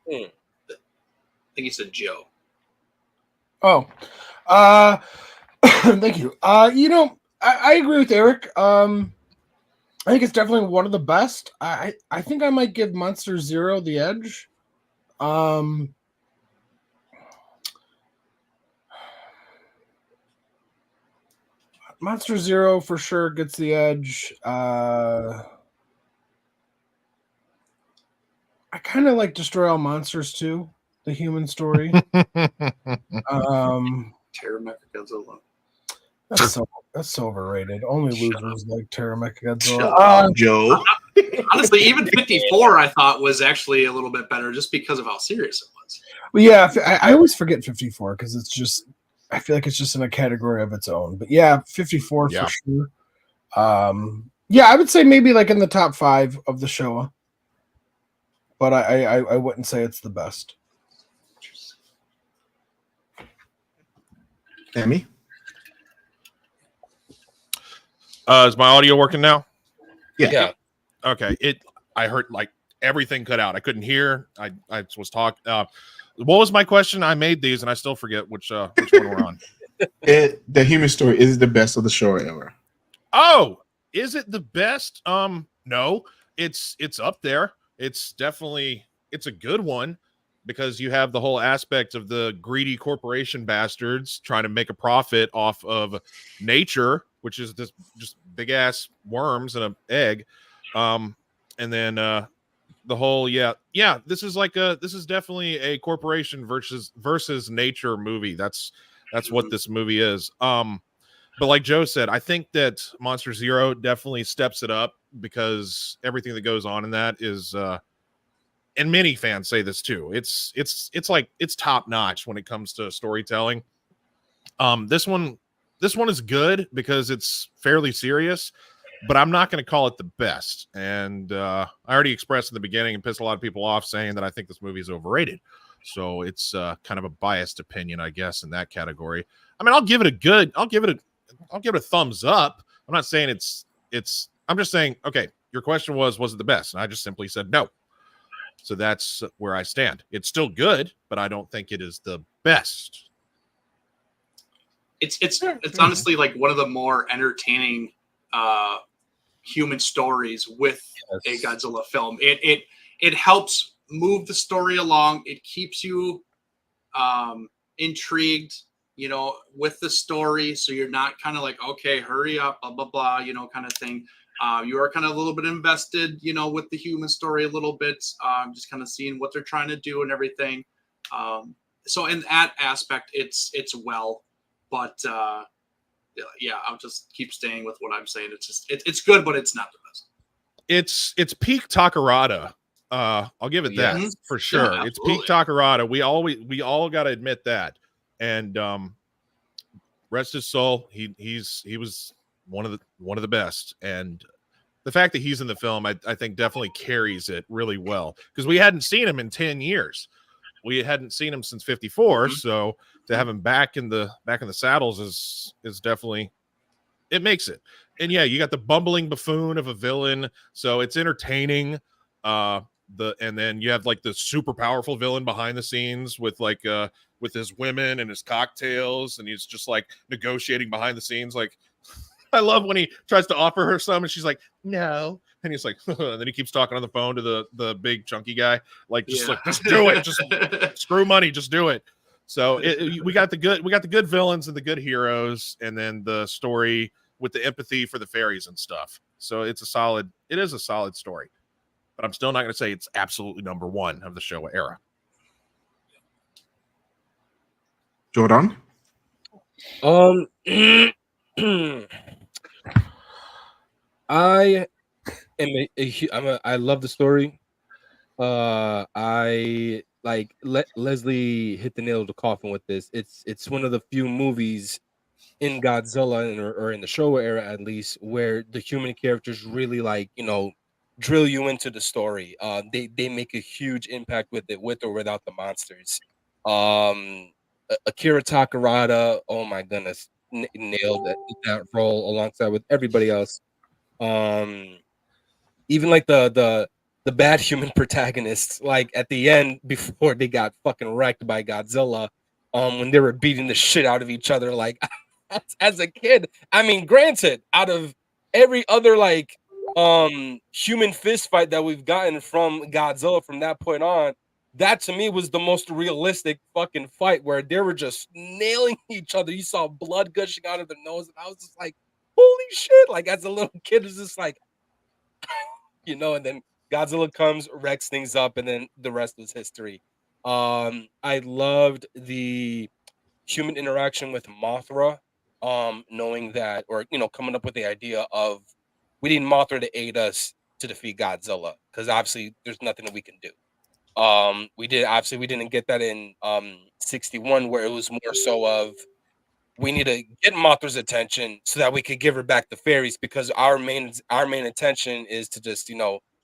I think he said Joe. Oh, thank you. I agree with Eric. I think it's definitely one of the best. I think I might give Monster Zero the edge. Monster Zero for sure gets the edge. I kind of like Destroy All Monsters too, the human story. Godzilla. That's so overrated. Only losers like Godzilla. Joe. Honestly, even 54 I thought was actually a little bit better just because of how serious it was. Well, yeah, I always forget 54 because it's just, I feel like it's just in a category of its own. But yeah, 54 for sure. Yeah, I would say maybe like in the top 5 of the Showa. But I wouldn't say it's the best. Emmy? Is my audio working now? Yeah. Okay. I heard like everything cut out. I couldn't hear. I was talking. What was my question? I made these and I still forget which one we're on. The human story is the best of the Showa era. Oh, is it the best? No, it's up there. It's definitely, it's a good one because you have the whole aspect of the greedy corporation bastards trying to make a profit off of nature, which is this just big ass worms and an egg. And then the whole, this is definitely a corporation versus nature movie. That's what this movie is. But like Joe said, I think that Monster Zero definitely steps it up because everything that goes on in that is, and many fans say this too. It's like it's top notch when it comes to storytelling. This one is good because it's fairly serious, but I'm not going to call it the best. And I already expressed in the beginning and pissed a lot of people off saying that I think this movie is overrated. So it's kind of a biased opinion, I guess, in that category. I mean, I'll give it a thumbs up. I'm not saying it's I'm just saying, okay, your question was it the best? And I just simply said no. So that's where I stand. It's still good, but I don't think it is the best. It's honestly like one of the more entertaining human stories with a Godzilla film. It helps move the story along. It keeps you intrigued, with the story. So you're not kind of like, okay, hurry up, blah, blah, blah, kind of thing. You are kind of a little bit invested, with the human story a little bit, just kind of seeing what they're trying to do and everything. So in that aspect, it's well, but yeah, I'll just keep staying with what I'm saying. It's just, it's good, but it's not the best. It's peak Takarada. I'll give it that for sure. Yeah, it's peak Takarada. We all got to admit that. And rest his soul. He was one of the best. And the fact that he's in the film, I think definitely carries it really well, because we hadn't seen him in 10 years. We hadn't seen him since 54. So to have him back in the saddles is definitely, it makes it. And yeah, you got the bumbling buffoon of a villain, so it's entertaining. And then you have like the super powerful villain behind the scenes with with his women and his cocktails, and he's just like negotiating behind the scenes. Like, I love when he tries to offer her some and she's like, no, and he's like, and then he keeps talking on the phone to the big chunky guy, like, just do it, just screw money, just do it. So we got the good villains and the good heroes, and then the story with the empathy for the fairies and stuff. So it is a solid story, but I'm still not going to say it's absolutely number one of the Showa era. Jordan? I love the story. I like Leslie hit the nail of the coffin with this. It's one of the few movies in Godzilla or in the Showa era, at least, where the human characters really drill you into the story. They make a huge impact with it, with or without the monsters. Akira Takarada, oh my goodness, nailed that role alongside with everybody else. Even like the bad human protagonists, like at the end before they got fucking wrecked by Godzilla, when they were beating the shit out of each other, like as a kid. I mean, granted, out of every other human fist fight that we've gotten from Godzilla from that point on, that to me was the most realistic fucking fight, where they were just nailing each other. You saw blood gushing out of their nose, and I was just like, holy shit. Like, as a little kid, it was just like, and then Godzilla comes, wrecks things up, and then the rest was history. I loved the human interaction with Mothra, knowing that, or coming up with the idea of, we need Mothra to aid us to defeat Godzilla, because obviously there's nothing that we can do. We didn't get that in 61, where it was more so of, we need to get Mothra's attention so that we could give her back the fairies, because our main intention is to just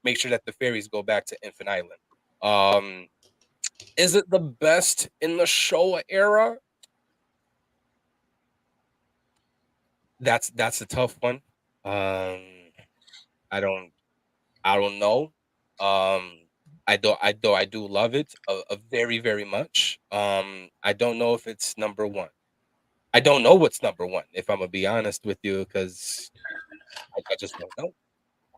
make sure that the fairies go back to Infant Island. Is it the best in the Showa era? That's a tough one. I don't know. I do love it very, very much. I don't know if it's number one. I don't know what's number one, if I'm gonna be honest with you, because I just don't know.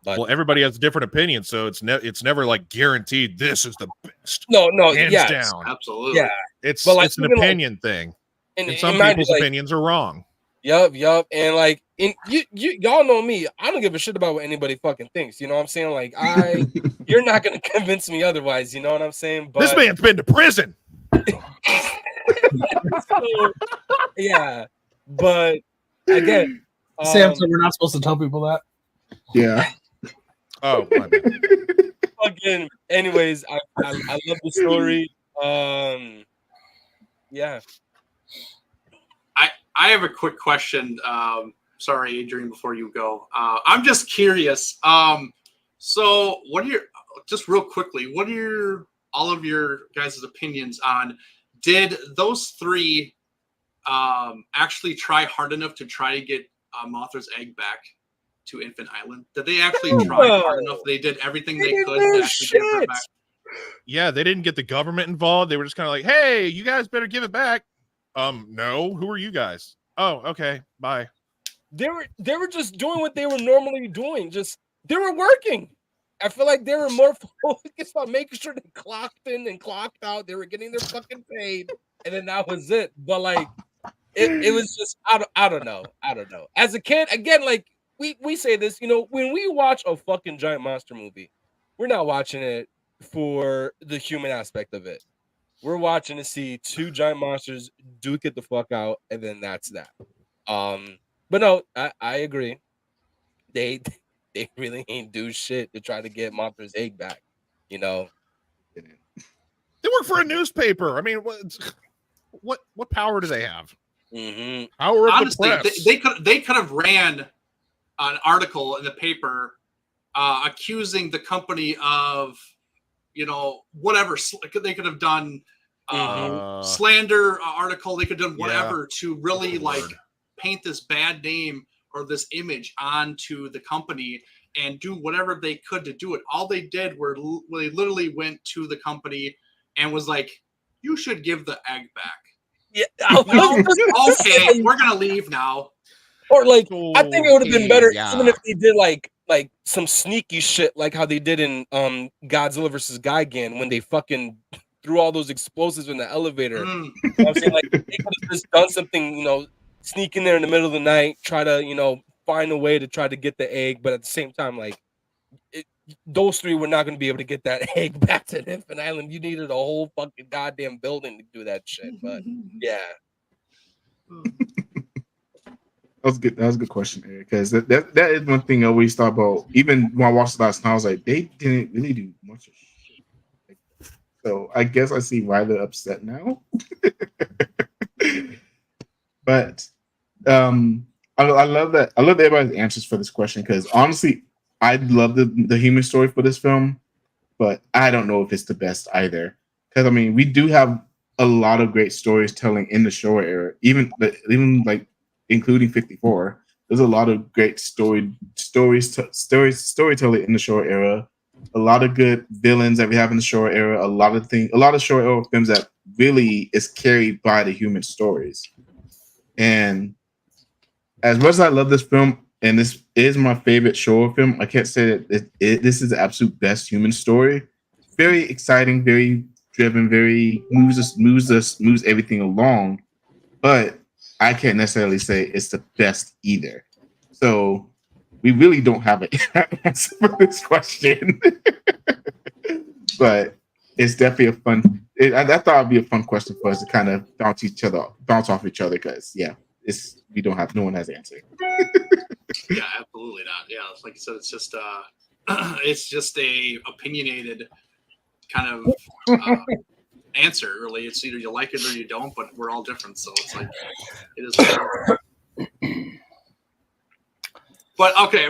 But, well, everybody has different opinions, so it's never like guaranteed this is the best. No, hands down, absolutely. Yeah, it's an opinion thing, and some people's opinions are wrong. Yup, and y'all know me. I don't give a shit about what anybody fucking thinks. You know what I'm saying? Like, you're not gonna convince me otherwise. You know what I'm saying? But this man's been to prison. So, yeah, but again, Sam said we're not supposed to tell people that. Yeah. Oh, my bad. Again, anyways, I love the story. Yeah. I have a quick question. Sorry, Adrian, before you go. I'm just curious. So what are your, just real quickly, what are all of your guys' opinions on, did those three actually try hard enough to try to get Mothra's egg back to Infant Island? Did they actually try hard enough? They did everything they could to actually get her back? Yeah, they didn't get the government involved. They were just kind of like, hey, you guys better give it back. No, who are you guys? Oh, okay, bye. They were just doing what they were normally doing. Just they were working. I feel like they were more focused on making sure they clocked in and clocked out. They were getting their fucking paid, and then that was it. But like, it was just I don't know. As a kid, again, like we say this, you know, when we watch a fucking giant monster movie, we're not watching it for the human aspect of it. We're watching to see two giant monsters duke it the fuck out, and then that's that. But no, I agree. They really ain't do shit to try to get Mothra's egg back. You know, they work for a newspaper. I mean, what power do they have? Mm-hmm. Power of Honestly, the press. they could have ran an article in the paper accusing the company of, you know, whatever. They could have done slander article. They could have done whatever to really like paint this bad name or this image onto the company and do whatever they could to do it. All they did were they literally went to the company and was like, you should give the egg back. Yeah. Okay, we're gonna leave now. Or like, I think it would have been better even if they did like some sneaky shit, like how they did in Godzilla versus Gigan when they fucking threw all those explosives in the elevator. You know what I'm saying? Like, they could have just done something, you know, sneak in there in the middle of the night, try to, you know, find a way to try to get the egg, but at the same time, like, those three were not going to be able to get that egg back to Infant Island. You needed a whole fucking goddamn building to do that shit. But yeah, that was good. That was a good question, Eric. Because that is one thing I always thought about. Even when I watched it last night, I was like, they didn't really do much of shit. So I guess I see why they're upset now. But I love that. I love everybody's answers for this question because honestly, I love the human story for this film, but I don't know if it's the best either. Because I mean, we do have a lot of great stories telling in the Showa era, even like including 54. There's a lot of great storytelling in the Showa era. A lot of good villains that we have in the Showa era. A lot of Showa era films that really is carried by the human stories. And as much as I love this film, and this is my favorite Showa film, I can't say that this is the absolute best human story. Very exciting, very driven, very moves everything along. But I can't necessarily say it's the best either. So we really don't have an answer for this question. But it's definitely a fun. I thought it'd be a fun question for us to kind of bounce off each other because no one has an answer. Yeah, absolutely not. Yeah, like I said, it's just a opinionated kind of answer. Really, it's either you like it or you don't. But we're all different, so it's like it is. But okay,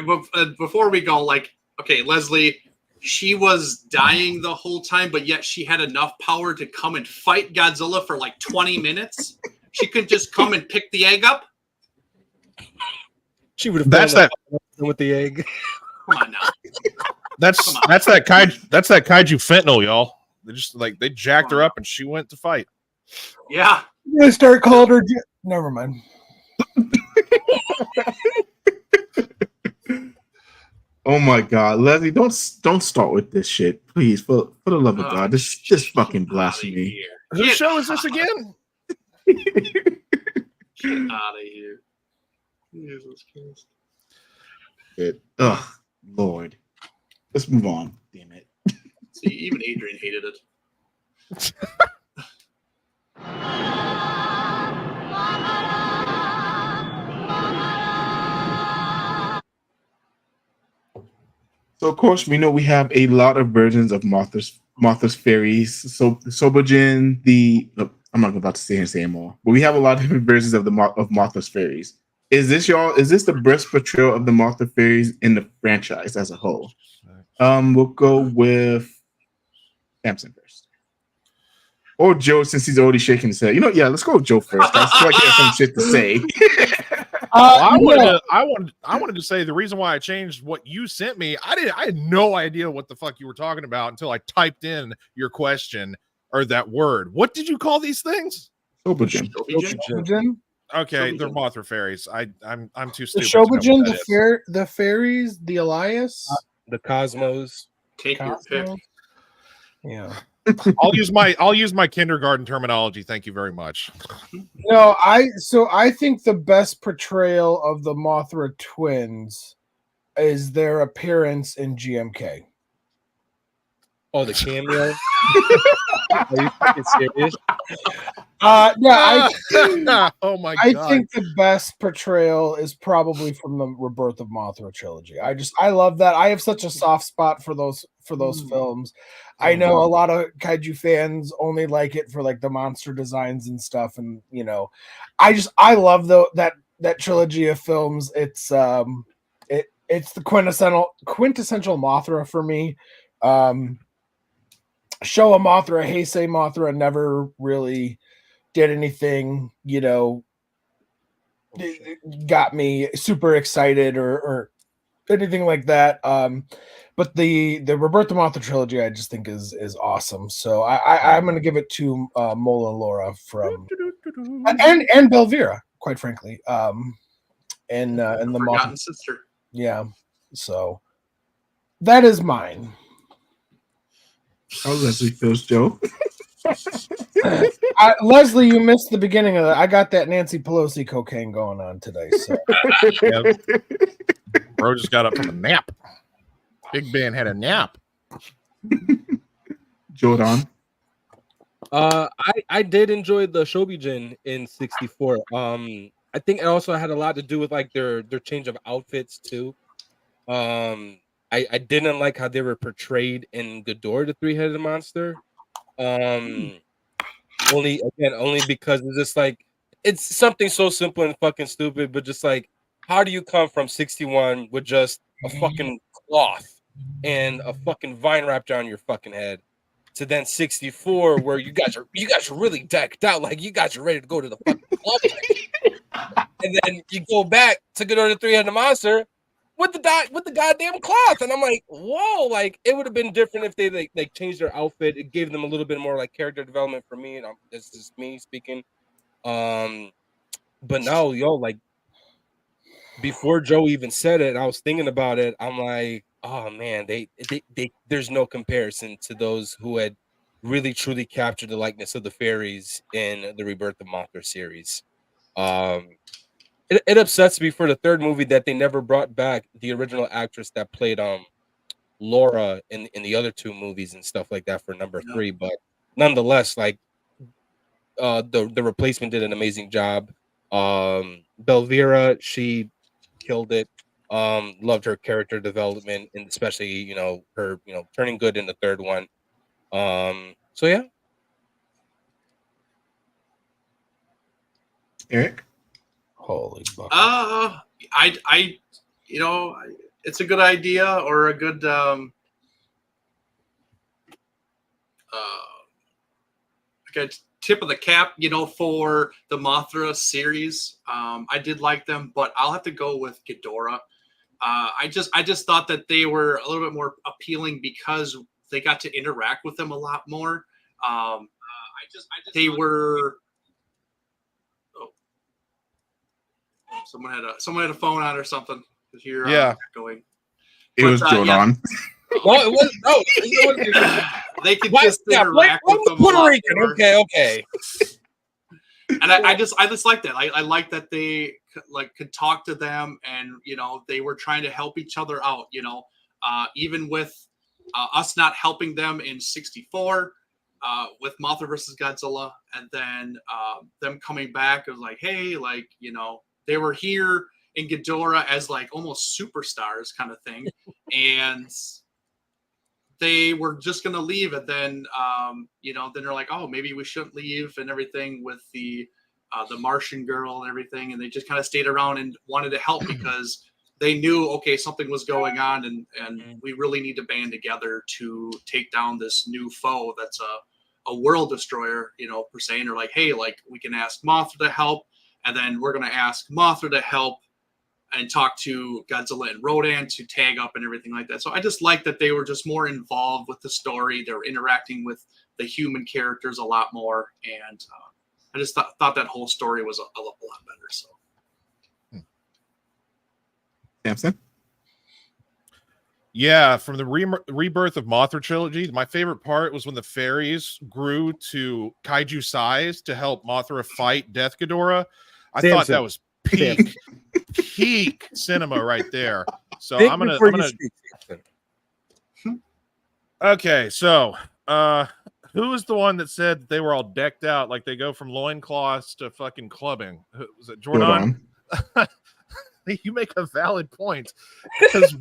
before we go, like, okay, Leslie. She was dying the whole time, but yet she had enough power to come and fight Godzilla for like 20 minutes. She could just come and pick the egg up. She would have. That's that with the egg. Come on now. That's that kaiju fentanyl, y'all. They jacked her up and she went to fight. Yeah. I'm gonna start calling her. Never mind. Oh my God, Leslie! Don't start with this shit, please. For the love of God, this is just fucking blasphemy. Whose show is this again? Get out of here! Jesus Christ! Oh Lord, let's move on. Damn it! See, even Adrian hated it. So of course we know we have a lot of versions of Mothra's fairies. So Sobojin, I'm not about to say and more, but we have a lot of different versions of Mothra's fairies. Is this the best portrayal of the Mothra fairies in the franchise as a whole? We'll go with Samson first. Or Joe, since he's already shaking his head. You know, yeah, let's go with Joe first. I feel like he has some shit to say. I no. wanted to say the reason why I changed what you sent me. I had no idea what the fuck you were talking about until I typed in your question or that word. What did you call these things? Shobujin. Shobujin? Okay, they're Mothra fairies. I'm too The stupid. to know what Shobujin, that is. the fairies, the Elias, The Cosmos. Take your pick. Cosmos. Yeah. I'll use my kindergarten terminology. Thank you very much. No, I think the best portrayal of the Mothra twins is their appearance in GMK. Oh, the cameo. Are you fucking serious? Yeah, Oh my I god. think the best portrayal is probably from the Rebirth of Mothra trilogy. I love that. I have such a soft spot for those films. I know a lot of kaiju fans only like it for like the monster designs and stuff, and I love that trilogy of films. It's the quintessential Mothra for me. Showa Mothra, Heisei Mothra never really did anything, got me super excited or anything like that. But the Rebirth of Mothra trilogy, I just think is awesome. So I'm going to give it to Mola and Laura from and Belvira, quite frankly. And the Forgotten Mothra, sister. yeah. So that is mine. How Leslie feels, Joe. Leslie, you missed the beginning of that. I got that Nancy Pelosi cocaine going on today. So. Yeah. Bro just got up from a nap. Big Ben had a nap. Jordan. I did enjoy the Shobijin in 64. I think it also had a lot to do with like their change of outfits too. I didn't like how they were portrayed in Ghidorah, the three-headed monster. Only because it's just like it's something so simple and fucking stupid, but just like how do you come from 61 with just a fucking cloth and a fucking vine wrapped around your fucking head to then 64 where you guys are really decked out, like you guys are ready to go to the fucking club, and then you go back to Ghidorah, the three-headed monster with the goddamn cloth, and I'm like, whoa! Like it would have been different if they changed their outfit. It gave them a little bit more like character development for me, and this is me speaking. But now, like before Joe even said it, I was thinking about it. I'm like, oh man, they there's no comparison to those who had really truly captured the likeness of the fairies in the Rebirth of Mothra series. It upsets me for the third movie that they never brought back the original actress that played Laura in the other two movies and stuff like that for number 3. But nonetheless, like the replacement did an amazing job. Belvira, she killed it. Loved her character development and especially her turning good in the third one. So yeah. Eric. Holy fuck. I it's a good idea or a good like a tip of the cap, for the Mothra series. I did like them, but I'll have to go with Ghidorah. I just thought that they were a little bit more appealing because they got to interact with them a lot more. They were. Someone had a phone on or something. Here, going. It was Jordan. Yeah. No, it wasn't. No, they could just interact with them. Puerto Rican. Okay. And I just like that. I like that they could talk to them, and they were trying to help each other out. Even with us not helping them in 64 with Mothra versus Godzilla, and then them coming back. It was like, hey, they were here in Ghidorah as almost superstars kind of thing. And they were just going to leave. And then, then they're like, oh, maybe we shouldn't leave and everything with the Martian girl and everything. And they just kind of stayed around and wanted to help because they knew, okay, something was going on and we really need to band together to take down this new foe. That's a world destroyer, per se. And they're like, hey, we can ask Mothra to help. and then we're going to ask Mothra to help and talk to Godzilla and Rodan to tag up and everything like that. So I just like that they were just more involved with the story. They were interacting with the human characters a lot more, and I just thought that whole story was a lot better. So, Samson? Yeah, from the rebirth of Mothra trilogy, my favorite part was when the fairies grew to kaiju size to help Mothra fight Death Ghidorah. I thought that was peak cinema right there. So I'm gonna okay, so who is the one that said that they were all decked out like they go from loincloths to fucking clubbing? Was it Jordan? You make a valid point. Because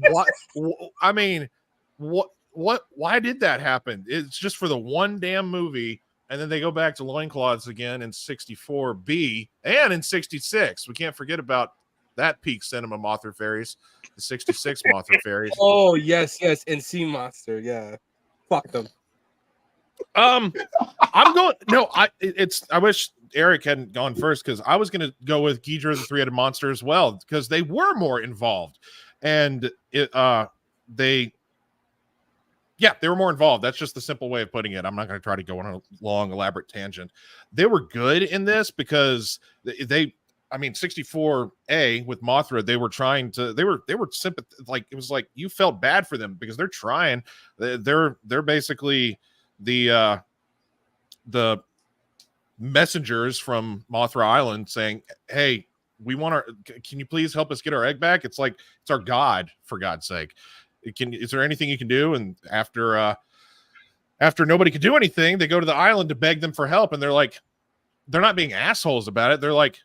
why did that happen? It's just for the one damn movie, and then they go back to loincloths again in 64B and in 66. We can't forget about that peak cinema Mothra fairies, the 66 Mothra fairies. Oh, yes, and Sea Monster, yeah. Fuck them. I'm going. No, I wish Eric hadn't gone first, because I was going to go with Ghidorah the Three-Headed Monster as well, because they were more involved, and they were more involved. That's just the simple way of putting it. I'm not going to try to go on a long, elaborate tangent. They were good in this because they 64A with Mothra, they were trying to, they were like, it was like you felt bad for them because they're trying. They're basically the messengers from Mothra Island saying, hey, can you please help us get our egg back? It's like, it's our god, for God's sake. Is there anything you can do? And after nobody could do anything, they go to the island to beg them for help, and they're not being assholes about it. They're like,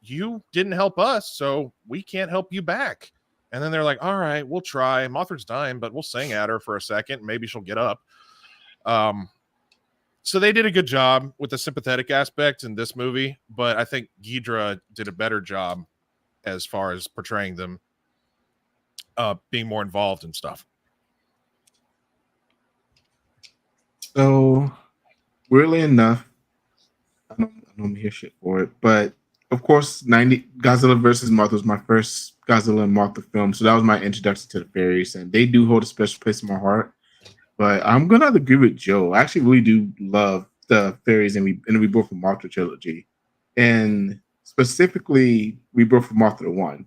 you didn't help us, so we can't help you back. And then they're like, all right, we'll try. Mothra's dying, but we'll sing at her for a second. Maybe she'll get up. So they did a good job with the sympathetic aspect in this movie, but I think Ghidorah did a better job as far as portraying them being more involved and stuff. So, weirdly enough, I don't hear shit for it, but of course, Godzilla versus Mothra was my first Godzilla and Mothra film, so that was my introduction to the fairies, and they do hold a special place in my heart. But I'm gonna agree with Joe. I actually really do love the fairies in the Rebirth of Mothra trilogy, and specifically Rebirth of Mothra 1.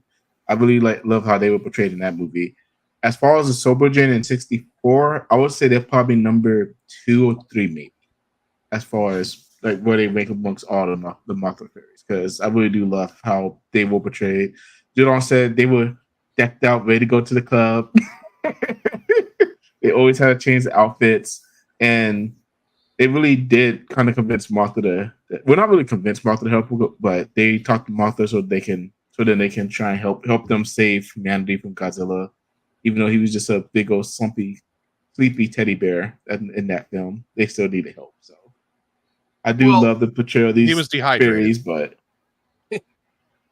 I really love how they were portrayed in that movie. As far as the Sobergen in 64, I would say they're probably number 2 or 3, maybe, as far as like where they rank amongst all the Mothra fairies, because I really do love how they were portrayed. Jordan said they were decked out, ready to go to the club. They always had to change the outfits, and they really did kind of convince Mothra not really convince Mothra to help, but they talked to Mothra so then they can try and help them save humanity from Godzilla, even though he was just a big old sleepy teddy bear in that film. They still needed help. So I do love the portrayal of these he was dehydrated. fairies, but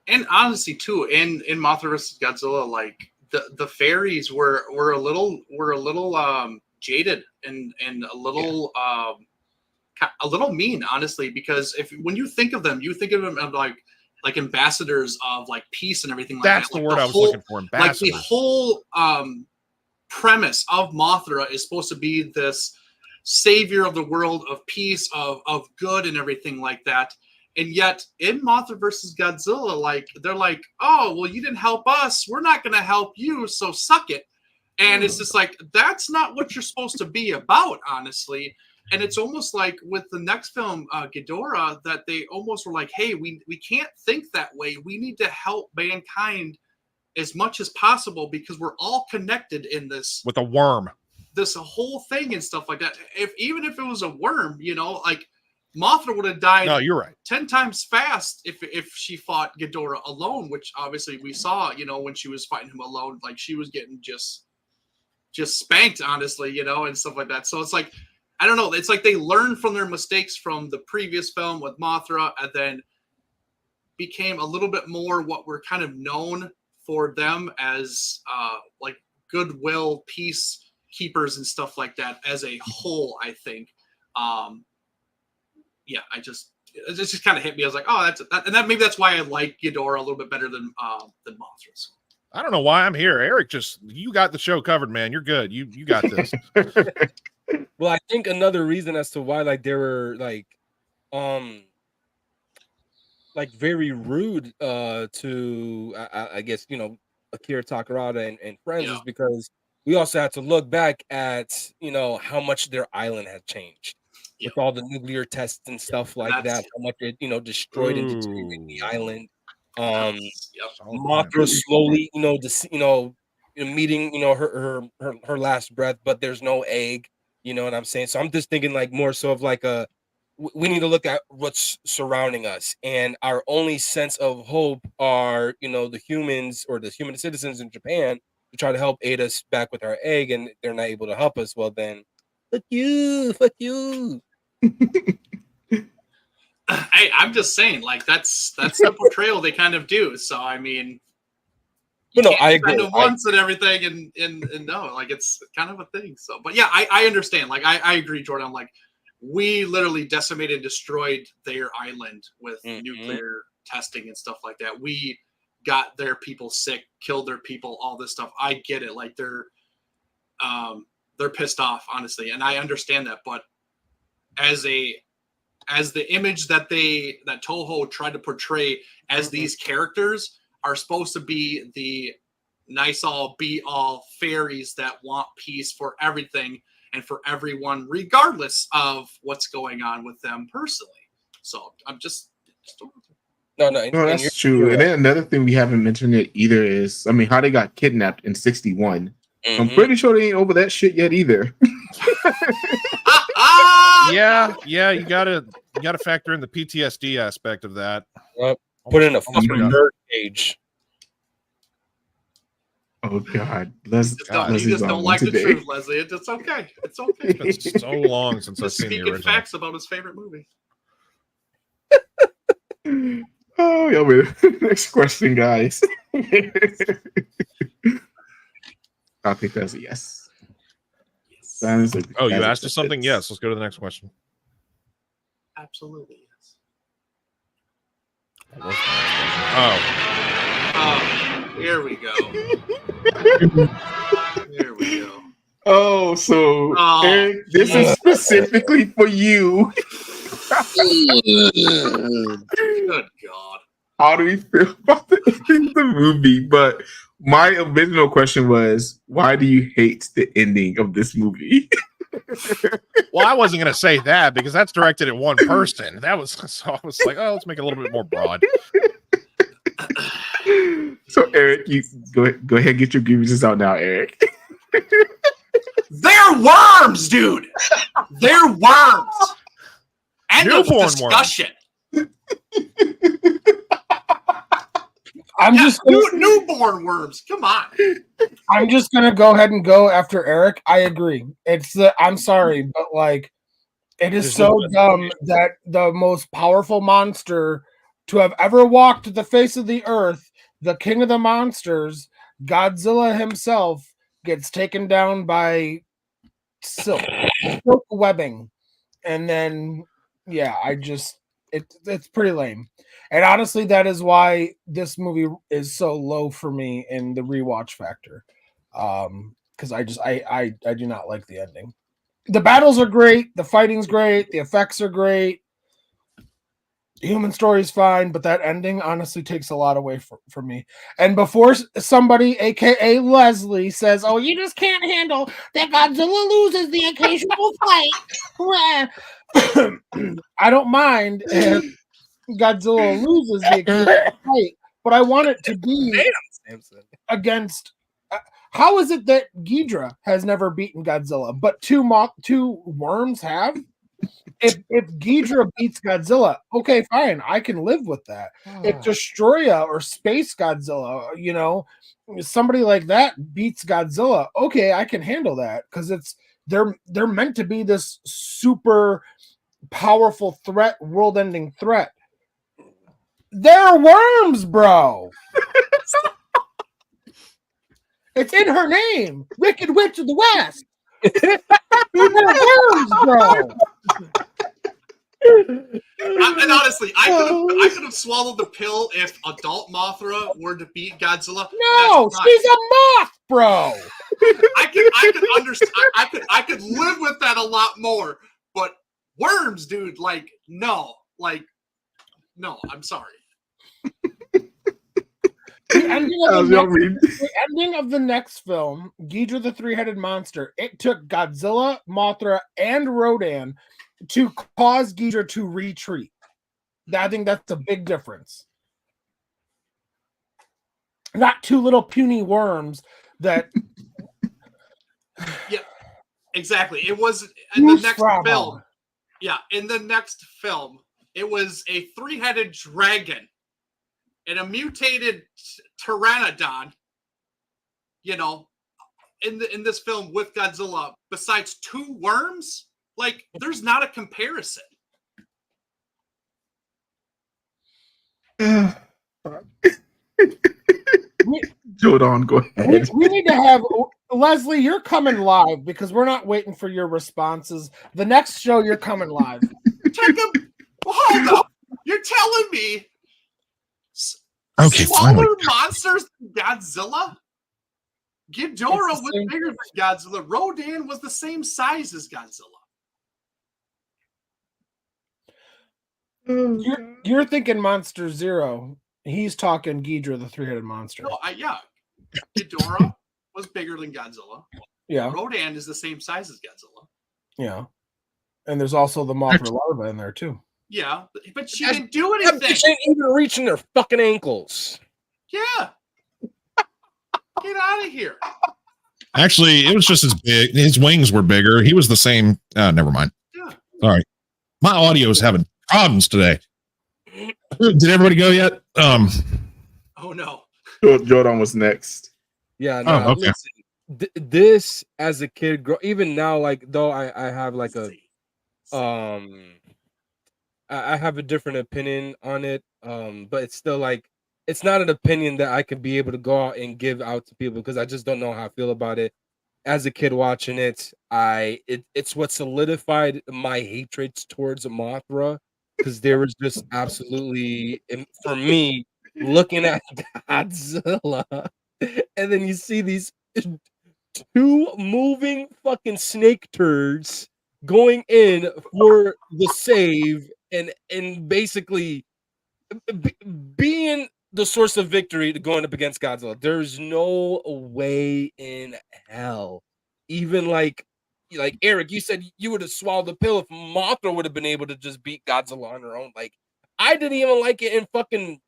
and honestly too, in Mothra vs. Godzilla, like the fairies were a little jaded and a little mean, honestly, because when you think of them as like ambassadors of like peace and everything like that. That's the word I was looking for. Ambassadors. Like the whole premise of Mothra is supposed to be this savior of the world, of peace, of good and everything like that. And yet in Mothra versus Godzilla, like they're like, oh, well, you didn't help us, we're not going to help you, so suck it. And it's just like, that's not what you're supposed to be about, honestly. And it's almost like with the next film, Ghidorah, that they almost were like, hey, we can't think that way. We need to help mankind as much as possible because we're all connected in this. With a worm. This whole thing and stuff like that. Even if it was a worm, like Mothra would have died. No, you're right. 10 times fast if she fought Ghidorah alone, which obviously we saw, when she was fighting him alone, like she was getting just spanked, honestly, and stuff like that. So it's like, I don't know. It's like they learned from their mistakes from the previous film with Mothra and then became a little bit more what we're kind of known for them as like goodwill, peace keepers and stuff like that as a whole, I think. just kind of hit me. I was like, oh, maybe that's why I like Ghidorah a little bit better than Mothra. So. I don't know why I'm here. Eric, you got the show covered, man. You're good. You got this. Well, I think another reason as to why like they were like very rude to I guess Akira Takarada and friends is because we also had to look back at how much their island had changed with all the nuclear tests and stuff like that. How much it destroyed and deteriorated the island. Mothra slowly meeting her last breath, but there's no egg. You know what I'm saying? So I'm just thinking like more so of like we need to look at what's surrounding us, and our only sense of hope are the humans or the human citizens in Japan to try to help aid us back with our egg, and they're not able to help us. Well then, fuck you. Hey, I'm just saying, like that's the portrayal they kind of do. So I mean, I agree. Kind of once and everything, and no, like it's kind of a thing. So, but yeah, I understand. Like I agree, Jordan. Like we literally decimated and destroyed their island with nuclear testing and stuff like that. We got their people sick, killed their people, all this stuff. I get it. Like they're pissed off, honestly, and I understand that. But as the image that Toho tried to portray as these characters are supposed to be the nice all be all fairies that want peace for everything and for everyone, regardless of what's going on with them personally. So I'm just no, that's true. And then another thing we haven't mentioned yet either is, I mean, how they got kidnapped in 61. I'm pretty sure they ain't over that shit yet either. Yeah, you gotta factor in the PTSD aspect of that. Put in a fucking nerd cage. Oh God, you just don't like the truth, Leslie. It's okay. It's okay. It's been so long since I've seen the original. Speaking facts about his favorite movie. Oh yeah, wait. Next question, guys. I think that's a yes. You asked us something? Yes. Let's go to the next question. Absolutely yes. Oh, here we go. Here we go. Oh, so Eric, this is specifically for you. Good God. How do we feel about the movie? But my original question was, why do you hate the ending of this movie? Well, I wasn't going to say that because that's directed at one person. So I was like, oh, let's make it a little bit more broad. So, Eric, you go ahead and get your grievances out now, Eric. They're worms, dude. They're worms. End of discussion. Newborn worms. Come on. I'm just gonna go ahead and go after Eric. I agree. I'm sorry, but like, it is so dumb that the most powerful monster to have ever walked the face of the earth, the king of the monsters, Godzilla himself, gets taken down by silk webbing, and then it's pretty lame. And honestly, that is why this movie is so low for me in the rewatch factor. Because I do not like the ending. The battles are great, the fighting's great, the effects are great. The human story is fine, but that ending honestly takes a lot away from me. And before somebody, aka Leslie, says, "Oh, you just can't handle that Godzilla loses the occasional fight," I don't mind if Godzilla loses the occasional fight, but I want it to be against. How is it that Ghidra has never beaten Godzilla, but two worms have? If Ghidra beats Godzilla, okay, fine, I can live with that. If Destroya or Space Godzilla, somebody like that beats Godzilla, okay, I can handle that because they're meant to be this super powerful threat, world-ending threat. They're worms, bro. It's in her name, Wicked Witch of the West. They're worms, bro. And honestly, I could have swallowed the pill if adult Mothra were to beat Godzilla. No, she's a moth, bro. I could understand. I could live with that a lot more. But worms, dude, like no. I'm sorry. The ending of the next film, Ghidra the Three-Headed Monster, it took Godzilla, Mothra, and Rodan to cause Ghidra to retreat. I think that's a big difference. Not two little puny worms that... Yeah, exactly. It was in the next film. Yeah, in the next film, it was a three-headed dragon and a mutated pteranodon, in this film with Godzilla, besides two worms, like, there's not a comparison. Jordan, go ahead. We need to have... Leslie, you're coming live because we're not waiting for your responses. The next show, you're coming live. Hold up. You're telling me smaller monsters than Godzilla? Ghidorah was bigger than Godzilla. Rodan was the same size as Godzilla. You're thinking Monster Zero. He's talking Ghidra, the Three-Headed Monster. No, Ghidorah was bigger than Godzilla. Yeah. Rodan is the same size as Godzilla. Yeah. And there's also the Mothra larva in there, too. Yeah, but she didn't do anything. She ain't even reaching their fucking ankles. Yeah. Get out of here. Actually, it was just as big. His wings were bigger. He was the same. Never mind. Yeah. Sorry. My audio is having problems today. Did everybody go yet? Oh, no. Jordan was next. Yeah, no, okay. Listen, this as a kid, even now, like, though I have like I have a different opinion on it, but it's still like, it's not an opinion that I could be able to go out and give out to people because I just don't know how I feel about it. As a kid watching it, it's what solidified my hatred towards Mothra, because there was just absolutely, for me, looking at Godzilla, and then you see these two moving fucking snake turds going in for the save and basically being the source of victory going up against Godzilla. There's no way in hell. Even like Eric, you said you would have swallowed the pill if Mothra would have been able to just beat Godzilla on her own. Like, I didn't even like it in fucking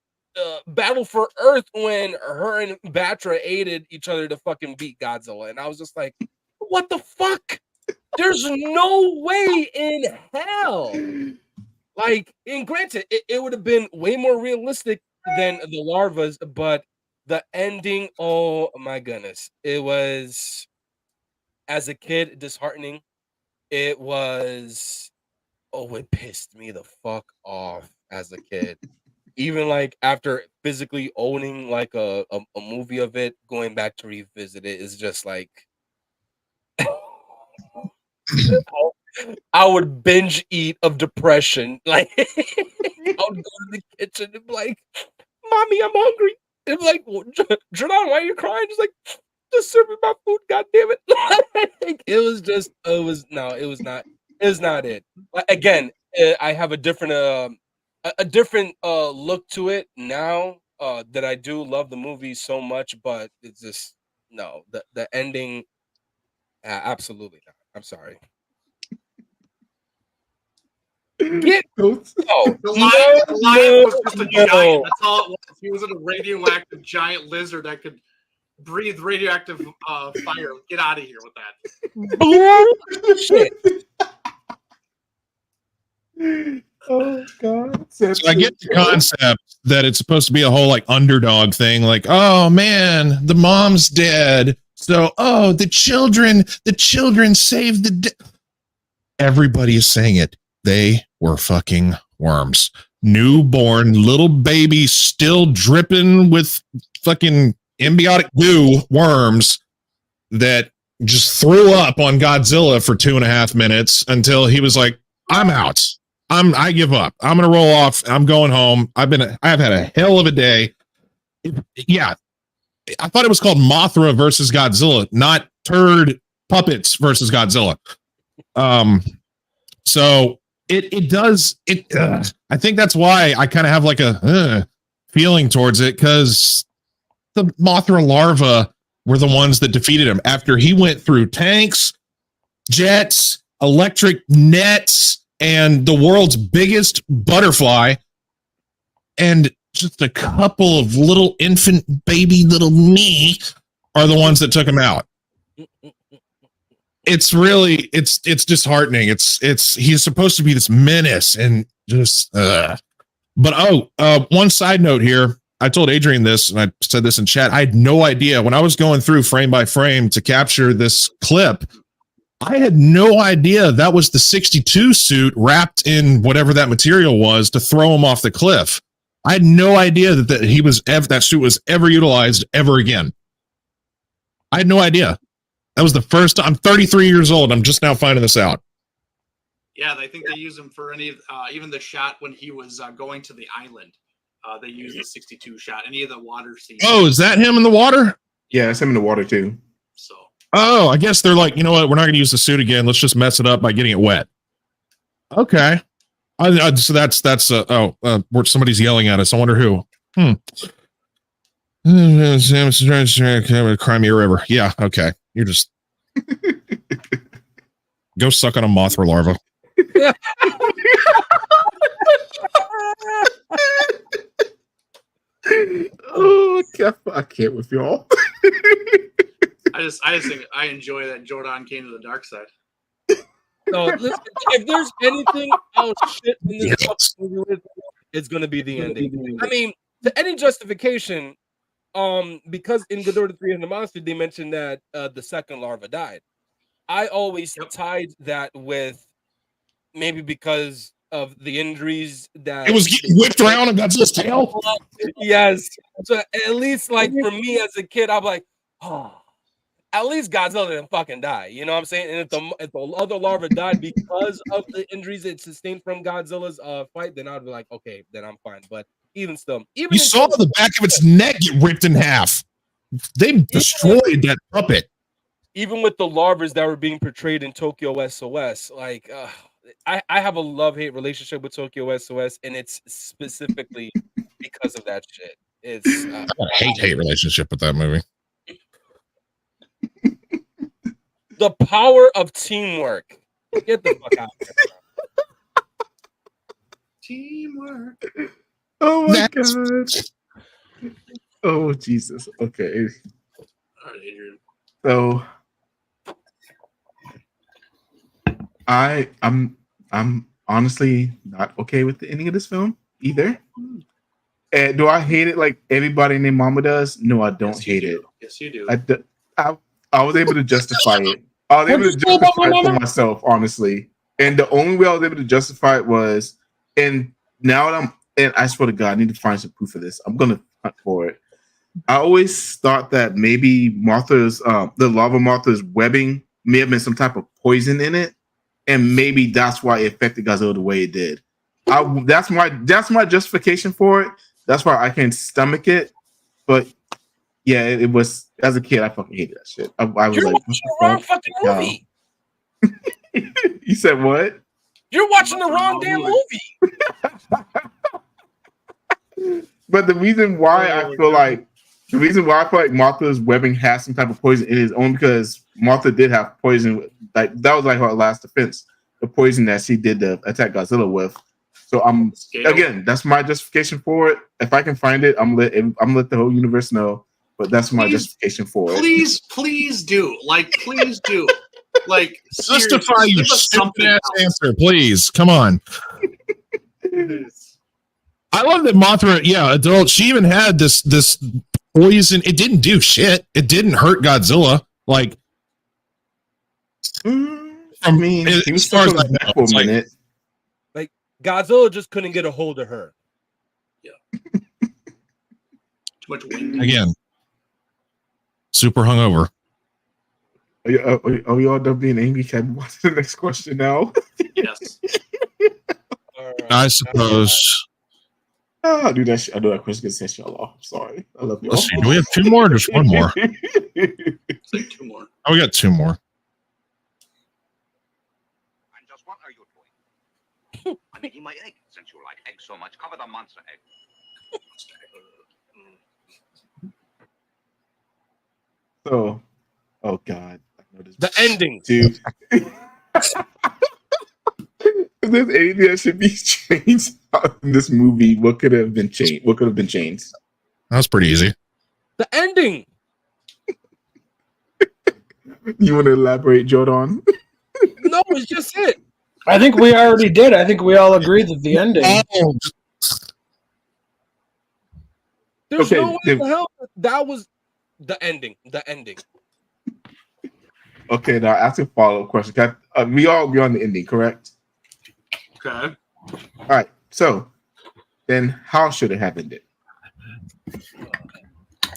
Battle for Earth when her and Batra aided each other to fucking beat Godzilla. And I was just like, what the fuck? There's no way in hell. Like, and granted, it would have been way more realistic than the larvas, but the ending, oh my goodness. It was, as a kid, disheartening. It was, it pissed me the fuck off as a kid. Even like after physically owning like a movie of it, going back to revisit it is just like, I would binge eat of depression. Like, I would go to the kitchen and be like, "Mommy, I'm hungry." And be like, Jordan, why are you crying? Just like, just serve me my food, god damn it. It was not it. Again, I have a different look to it now, that I do love the movie so much, but it's just no, the ending, absolutely not. I'm sorry. The lion was just a giant. That's all it was. He was a radioactive giant lizard that could breathe radioactive fire. Get out of here with that. Shit. Oh God! So I get the concept that it's supposed to be a whole like underdog thing, like, oh man, the mom's dead, so the children saved the everybody is saying it. They were fucking worms. Newborn little baby still dripping with fucking embiotic goo worms that just threw up on Godzilla for 2.5 minutes until he was like, I'm out. I give up. I'm gonna roll off. I'm going home. I've had a hell of a day. Yeah, I thought it was called Mothra versus Godzilla, not turd puppets versus Godzilla. So it does it. I think that's why I kind of have like a feeling towards it, because the Mothra larva were the ones that defeated him after he went through tanks, jets, electric nets, and the world's biggest butterfly, and just a couple of little infant baby little me are the ones that took him out. It's really it's disheartening. He's supposed to be this menace and just but one side note here. I told Adrian this, and I said this in chat. I had no idea when I was going through frame by frame to capture this clip. I had no idea that was the 62 suit wrapped in whatever that material was to throw him off the cliff. I had no idea that suit was ever utilized ever again. I had no idea. That was the first time. I'm 33 years old. I'm just now finding this out. Yeah, I think they use him for even the shot when he was going to the island. They used the 62 shot. Any of the water scenes. Oh, is that him in the water? Yeah, it's him in the water too. So. Oh, I guess they're like, you know what? We're not going to use the suit again. Let's just mess it up by getting it wet. Okay. So that's where somebody's yelling at us. I wonder who. Crimea River. Yeah. Okay. You're just go suck on a Mothra larva. Oh, I can't with y'all. I just think I enjoy that Jordan came to the dark side. No, listen, if there's anything else shit in this movie, it's gonna be the ending. I mean, to any justification, because in Ghidorah 3 and the Monster, they mentioned that the second larva died. I always tied that with maybe because of the injuries that it was getting whipped around and got his tail. Yes. So at least like for me as a kid, I'm like, oh, at least Godzilla didn't fucking die. You know what I'm saying? And if the other larva died because of the injuries it sustained from Godzilla's fight, then I'd be like, okay, then I'm fine. But even still, you saw the back of its neck get ripped in half. They destroyed that puppet. Even with the larvas that were being portrayed in Tokyo SOS, like I have a love-hate relationship with Tokyo SOS, and it's specifically because of that shit. It's I got a hate relationship with that movie. The power of teamwork. Get the fuck out of here. Teamwork. Oh my god. Oh Jesus. Okay. All right, Adrian. So I'm honestly not okay with the ending of this film either. And do I hate it like everybody named Mama does? No, I don't hate it. Yes, you do. I was able to justify it. I was able to justify it for myself, honestly. And the only way I was able to justify it was, and now and I swear to God, I need to find some proof of this. I'm gonna hunt for it. I always thought that maybe Mothra's the lava Mothra's webbing may have been some type of poison in it, and maybe that's why it affected Godzilla the way it did. That's my justification for it. That's why I can stomach it. But yeah, it was as a kid, I fucking hated that shit. I was You're like, watching the wrong fucking movie. You said what? You're watching the wrong damn movie. But the reason why I feel like Mothra's webbing has some type of poison in it is only because Mothra did have poison. Like that was like her last defense, the poison that she did to attack Godzilla with. So again, that's my justification for it. If I can find it, I'm let the whole universe know. But that's my justification for it. Please do. Like, please do. Like, justify your stupid ass answer, please. Come on. I love that Mothra, adult. She even had this poison. It didn't do shit. It didn't hurt Godzilla. Like, I mean, he was stuck on his back for a minute. Like Godzilla just couldn't get a hold of her. Yeah. Too much wind. Again. Super hungover. Are you all done being angry? Can I watch the next question now? Yes. All I suppose. Oh, I do that. I know that question gets set y'all off. I'm sorry. I love y'all. Let's see. Do we have two more or just one more? It's like two more. Oh, we got two more. And just what are you doing? I'm eating my egg. Since you like eggs so much, cover the monster egg. So, oh God. I know this The ending. dude. If there's anything that should be changed in this movie, what could have been changed? What could have been changed? That was pretty easy. The ending. You want to elaborate, Jordan? No, it's just it. I think we already did. I think we all agree that the ending. There's Okay, no way in the hell that was the ending. The ending. Okay, now ask a follow-up question. We all agree on the ending, correct? Okay. All right. So, then how should it have ended?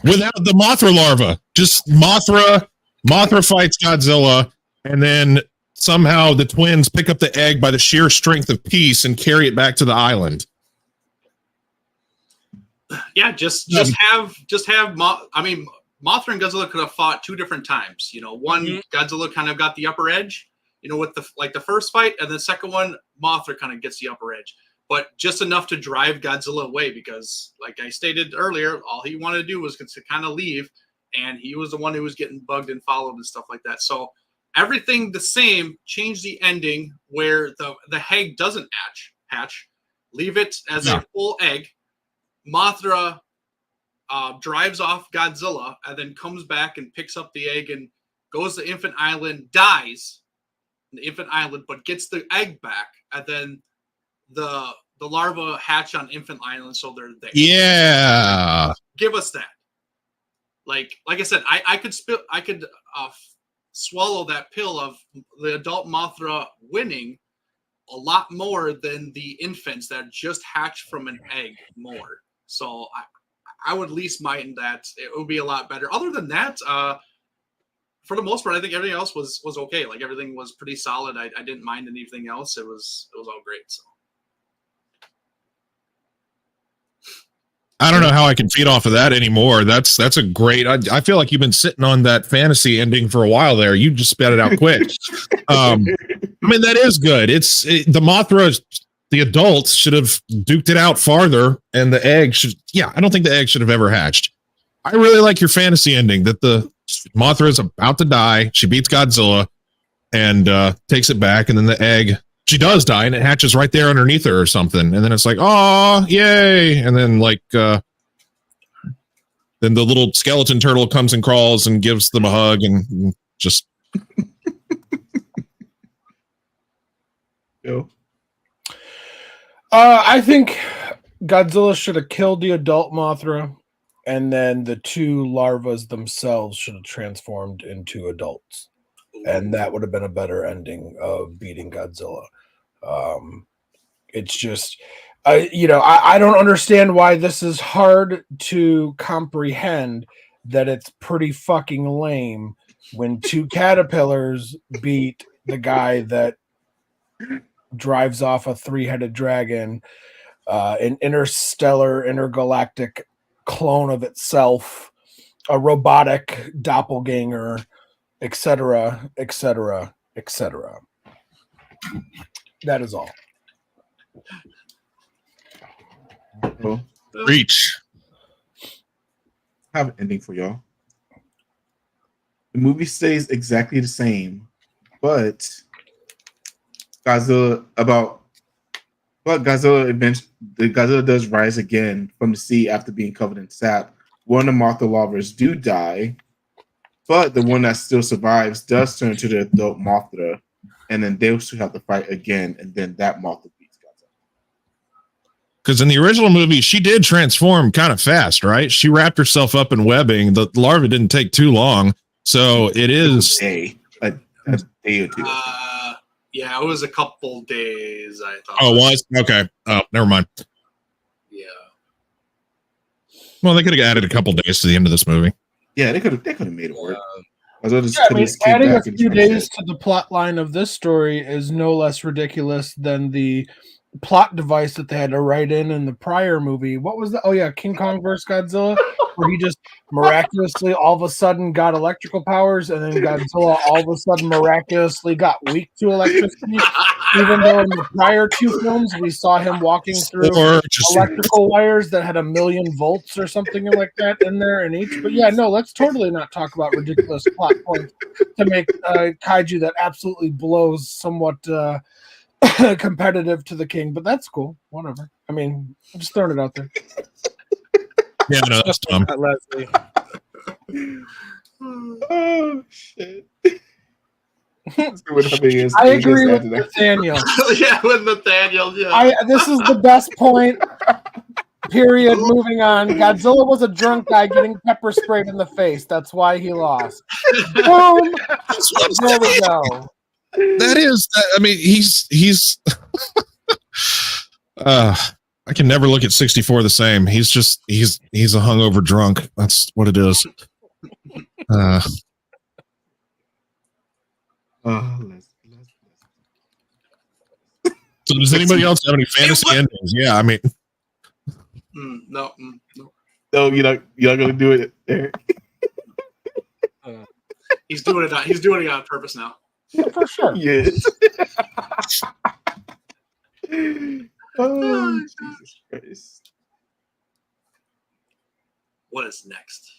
Without the Mothra larva, just Mothra fights Godzilla, and then somehow the twins pick up the egg by the sheer strength of peace and carry it back to the island. Yeah, just have Mothra and Godzilla could have fought two different times. You know, one Godzilla kind of got the upper edge, you know, with the first fight, and the second one Mothra kind of gets the upper edge, but just enough to drive Godzilla away because, like I stated earlier, all he wanted to do was to kind of leave, and he was the one who was getting bugged and followed and stuff like that. So everything the same, change the ending where the egg doesn't hatch, leave it as a full egg. Mothra drives off Godzilla and then comes back and picks up the egg and goes to Infant Island, dies in the Infant Island, but gets the egg back, and then the larva hatch on Infant Island, so they're there. Yeah, give us that. Like I said, I could swallow that pill of the adult Mothra winning a lot more than the infants that just hatched from an egg more. So I would least mind that. It would be a lot better. Other than that, for the most part, I think everything else was okay. Like everything was pretty solid. I didn't mind anything else. It was all great. So. I don't know how I can feed off of that anymore. That's a great. I feel like you've been sitting on that fantasy ending for a while there. You just spat it out quick. I mean, that is good. The Mothra. The adults should have duked it out farther, and the egg should. Yeah, I don't think the egg should have ever hatched. I really like your fantasy ending that the Mothra is about to die. She beats Godzilla and takes it back, and then the egg, she does die, and it hatches right there underneath her or something. And then it's like, oh, yay! And then then the little skeleton turtle comes and crawls and gives them a hug and just. Yo. I think Godzilla should have killed the adult Mothra, and then the two larvas themselves should have transformed into adults, and that would have been a better ending of beating Godzilla. It's just, I don't understand why this is hard to comprehend. That it's pretty fucking lame when two caterpillars beat the guy that drives off a three-headed dragon, an intergalactic clone of itself, a robotic doppelganger, etc., etc., etc. That is all. Reach. I have an ending for y'all. The movie stays exactly the same, but Godzilla does rise again from the sea after being covered in sap. One of the Mothra larvas do die, but the one that still survives does turn to the adult Mothra, and then they'll still have to fight again, and then that Mothra beats Godzilla. Because in the original movie, she did transform kind of fast, right? She wrapped herself up in webbing. The larva didn't take too long, so it is a day or two. Yeah, it was a couple days, I thought. Oh, it was? Okay. Oh, never mind. Yeah. Well, they could have added a couple days to the end of this movie. Yeah, they could have made it work. Adding a few days to the plot line of this story is no less ridiculous than the plot device that they had to write in the prior movie. What was that? Oh yeah, King Kong versus Godzilla, where he just miraculously all of a sudden got electrical powers, and then Godzilla all of a sudden miraculously got weak to electricity. Even though in the prior two films we saw him walking through Or just electrical wires that had 1,000,000 volts or something like that in there in each. But yeah, no, let's totally not talk about ridiculous plot points to make kaiju that absolutely blows somewhat competitive to the king. But that's cool. Whatever. I mean, I'm just throwing it out there. yeah, no, that's dumb. Leslie. Oh shit. What is, I agree with Nathaniel. Yeah, with Nathaniel. Yeah. This is the best point. Period. Moving on. Godzilla was a drunk guy getting pepper sprayed in the face. That's why he lost. Boom. There we go. That is, I mean, he's. I can never look at 64 the same. He's a hungover drunk. That's what it is. So does anybody else have any fantasy endings? Yeah, I mean, No. No, you're not gonna do it, Eric. He's doing it. He's doing it on purpose now. For sure. Yes. Oh, Jesus Christ. What is next?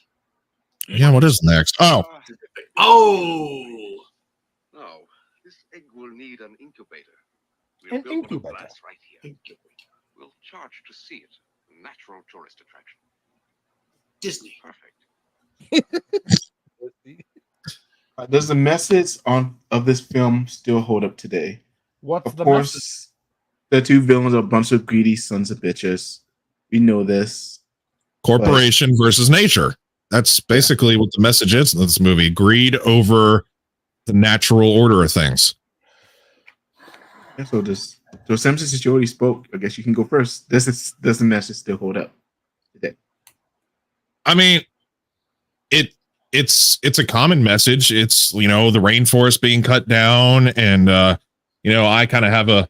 yeah. What is next? Oh, Oh, No, this egg will need an incubator. An We'll build one of incubator. glass right here. We'll charge to see it. A natural tourist attraction. Disney. Perfect. Does the message of this film still hold up today? What's Of the course, message? the two villains are a bunch of greedy sons of bitches. We know this. corporation versus nature. That's basically what the message is in this movie. Greed over the natural order of things. Yeah, so Simpson, since you already spoke, I guess you can go first. Does the message still hold up today? I mean, it's a common message. It's, the rainforest being cut down, and I kind of have a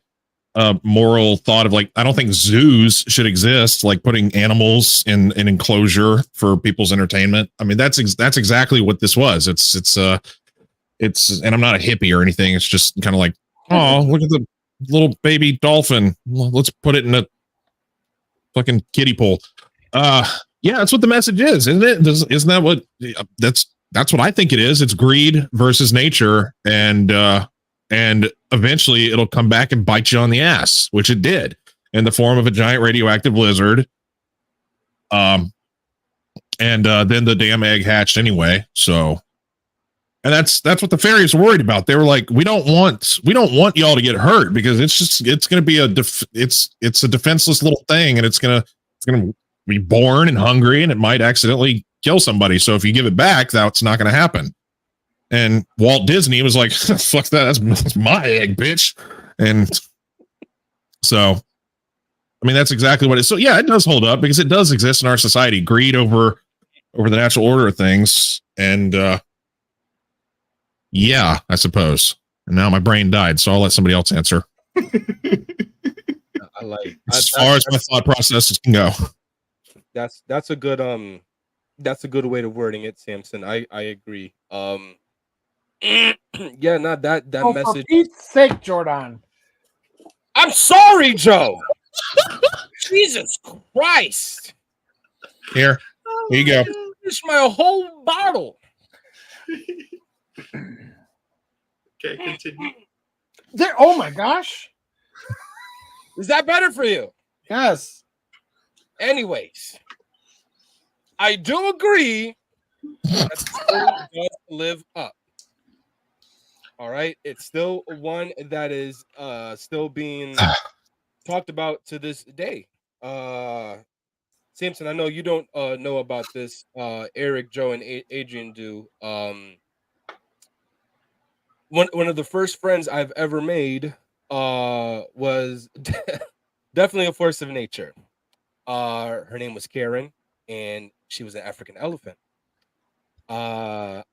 moral thought of, like, I don't think zoos should exist, like putting animals in an enclosure for people's entertainment. I mean, that's exactly what this was. It's and I'm not a hippie or anything. It's just kind of like, oh, look at the little baby dolphin. Let's put it in a fucking kiddie pool. Yeah, that's what the message is, isn't it? Isn't that what that's what I think it is? It's greed versus nature, and eventually it'll come back and bite you on the ass, which it did in the form of a giant radioactive lizard. And then the damn egg hatched anyway. So, and that's what the fairies were worried about. They were like, we don't want y'all to get hurt, because it's going to be it's a defenseless little thing, and it's going to be born and hungry, and it might accidentally kill somebody. So if you give it back, that's not going to happen. And Walt Disney was like, fuck that. That's my egg, bitch. And so, I mean, that's exactly what it is. So yeah, it does hold up, because it does exist in our society. Greed over the natural order of things. And yeah, I suppose. And now my brain died, so I'll let somebody else answer. I like As far as my thought processes can go. that's a good way to wording it, Samson. I agree. Yeah, not that Oh, for message. Pete's sake, Jordan. I'm sorry, Joe. Jesus Christ. Here you go. Finish my whole bottle. Okay, continue. There. Oh my gosh. Is that better for you? Yes. Anyways, I do agree that the story does live up. All right, it's still one that is still being talked about to this day. Samson, I know you don't know about this. Eric, Joe, and Adrian do. One of the first friends I've ever made was definitely a force of nature. Her name was Karen, and she was an African elephant. I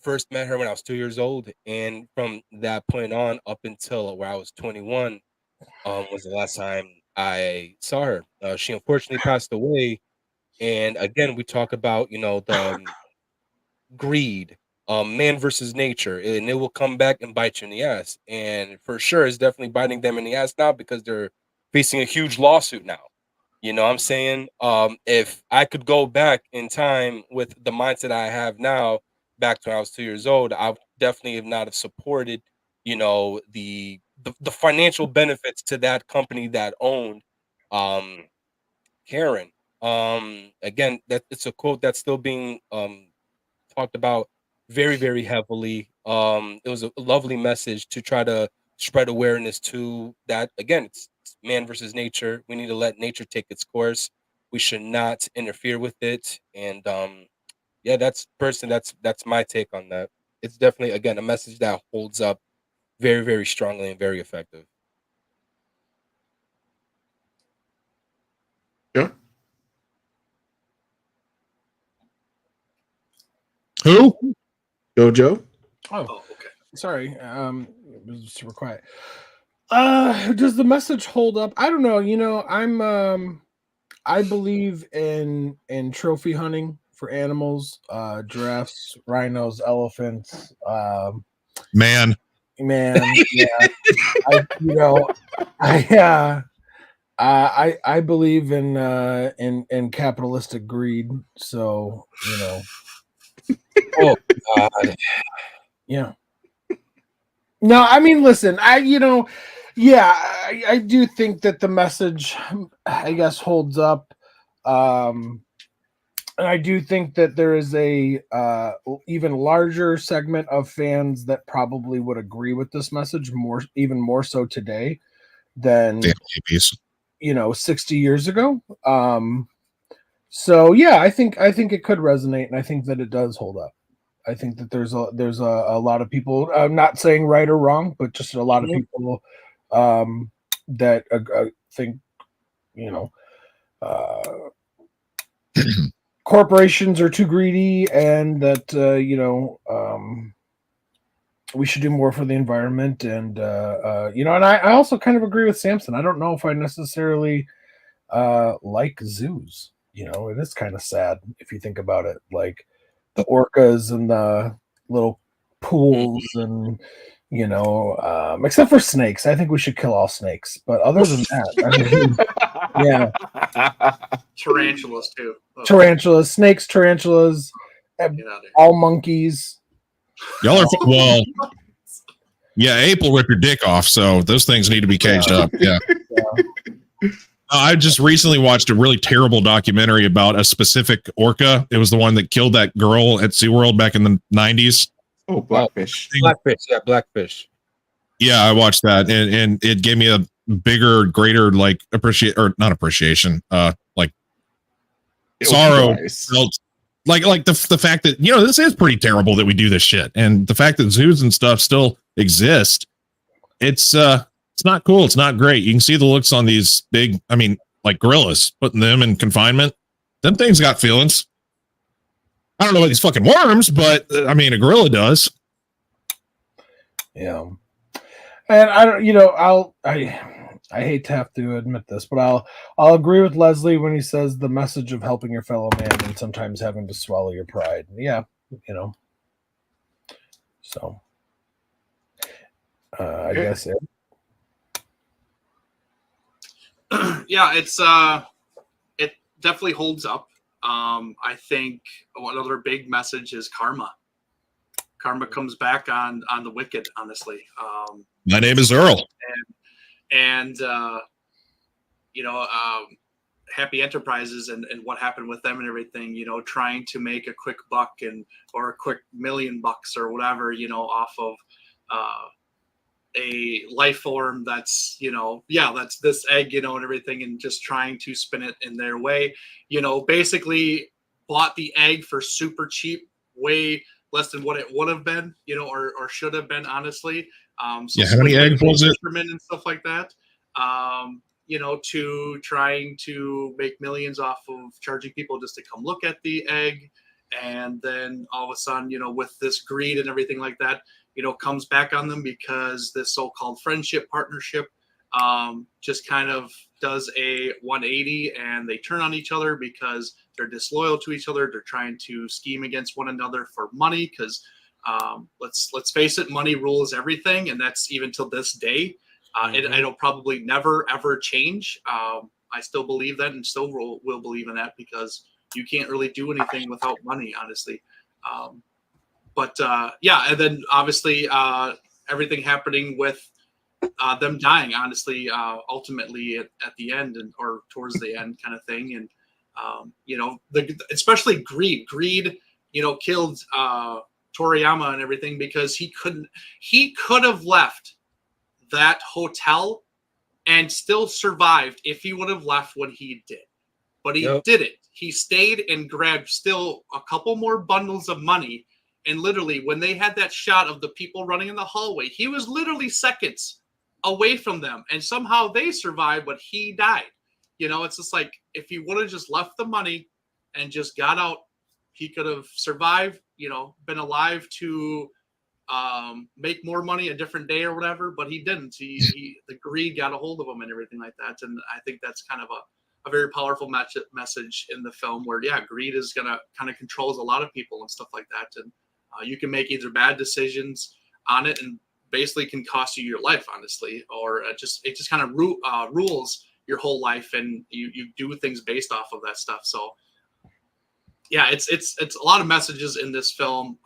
first met her when I was 2 years old, and from that point on up until where I was 21, was the last time I saw her. She unfortunately passed away. And again, we talk about, the greed, man versus nature, and it will come back and bite you in the ass. And for sure, it's definitely biting them in the ass now because they're facing a huge lawsuit now. You know what I'm saying? If I could go back in time with the mindset I have now, back to when I was 2 years old, I would definitely have not have supported, the financial benefits to that company that owned Karen. Again, that it's a quote that's still being talked about very, very heavily. It was a lovely message to try to spread awareness to that. Again, it's man versus nature. We need to let nature take its course. We should not interfere with it. And yeah, that's my take on that. It's definitely again a message that holds up very, very strongly and very effective. Yeah. Who? Jojo. Oh, okay. Sorry. It was super quiet. Does the message hold up? I don't know. I believe in trophy hunting for animals, giraffes, rhinos, elephants. Man. Yeah. I believe in capitalistic greed. So Oh God. yeah. No, I mean, listen, I do think that the message, I guess, holds up. And I do think that there is a even larger segment of fans that probably would agree with this message even more so today than Damn hippies. 60 years ago. So yeah, I think it could resonate, and I think that it does hold up. I think that there's a lot of people. I'm not saying right or wrong, but just a lot of people that think corporations are too greedy, and that we should do more for the environment. And and I also kind of agree with Samson. I don't know if I necessarily like zoos. It is kind of sad if you think about it, like the orcas and the little pools, and except for snakes. I think we should kill all snakes, but other than that, Tarantulas too. Oh, tarantulas, snakes, tarantulas, all monkeys. Y'all are well. Yeah, ape will rip your dick off, so those things need to be caged up. Yeah. I just recently watched a really terrible documentary about a specific orca. It was the one that killed that girl at SeaWorld back in the 90s. Oh, Blackfish. Blackfish. Yeah, I watched that, and it gave me a bigger, greater like appreciation, like sorrow. Felt like the fact that this is pretty terrible that we do this shit, and the fact that zoos and stuff still exist. It's not cool. It's not great. You can see the looks on these big, like gorillas, putting them in confinement. Them things got feelings. I don't know about these fucking worms, but a gorilla does. Yeah. And I don't, I hate to have to admit this, but I'll agree with Leslie when he says the message of helping your fellow man and sometimes having to swallow your pride. Yeah. So I guess it. Yeah, it definitely holds up. I think another big message is karma. Karma comes back on the wicked, honestly. My name is Earl. And Happy Enterprises and what happened with them and everything, trying to make a quick buck or a quick $1 million or whatever, off of a life form that's that's this egg, and everything, and just trying to spin it in their way, basically bought the egg for super cheap, way less than what it would have been, or should have been, honestly. So how many eggs was it? And stuff like that, to trying to make millions off of charging people just to come look at the egg. And then all of a sudden, with this greed and everything like that, comes back on them because this so-called friendship, partnership, just kind of does a 180 and they turn on each other because they're disloyal to each other. They're trying to scheme against one another for money because let's face it, money rules everything, and that's even till this day. It'll probably never ever change. I still believe that, and still will believe in that, because you can't really do anything without money, honestly. Yeah, and then obviously everything happening with them dying, honestly, ultimately at the end or towards the end, kind of thing, and especially greed, killed Toriyama and everything, because he could have left that hotel and still survived if he would have left when he did, but he didn't. He stayed and grabbed still a couple more bundles of money, and literally when they had that shot of the people running in the hallway, he was literally seconds away from them, and somehow they survived, but he died. It's just like, if he would have just left the money and just got out, he could have survived, been alive to make more money a different day or whatever, but he didn't. The greed got a hold of him and everything like that. And I think that's kind of a very powerful message in the film, where, greed is going to kind of controls a lot of people and stuff like that. And you can make either bad decisions on it and basically can cost you your life, honestly, or it just kind of rules your whole life, and you do things based off of that stuff. So yeah, it's a lot of messages in this film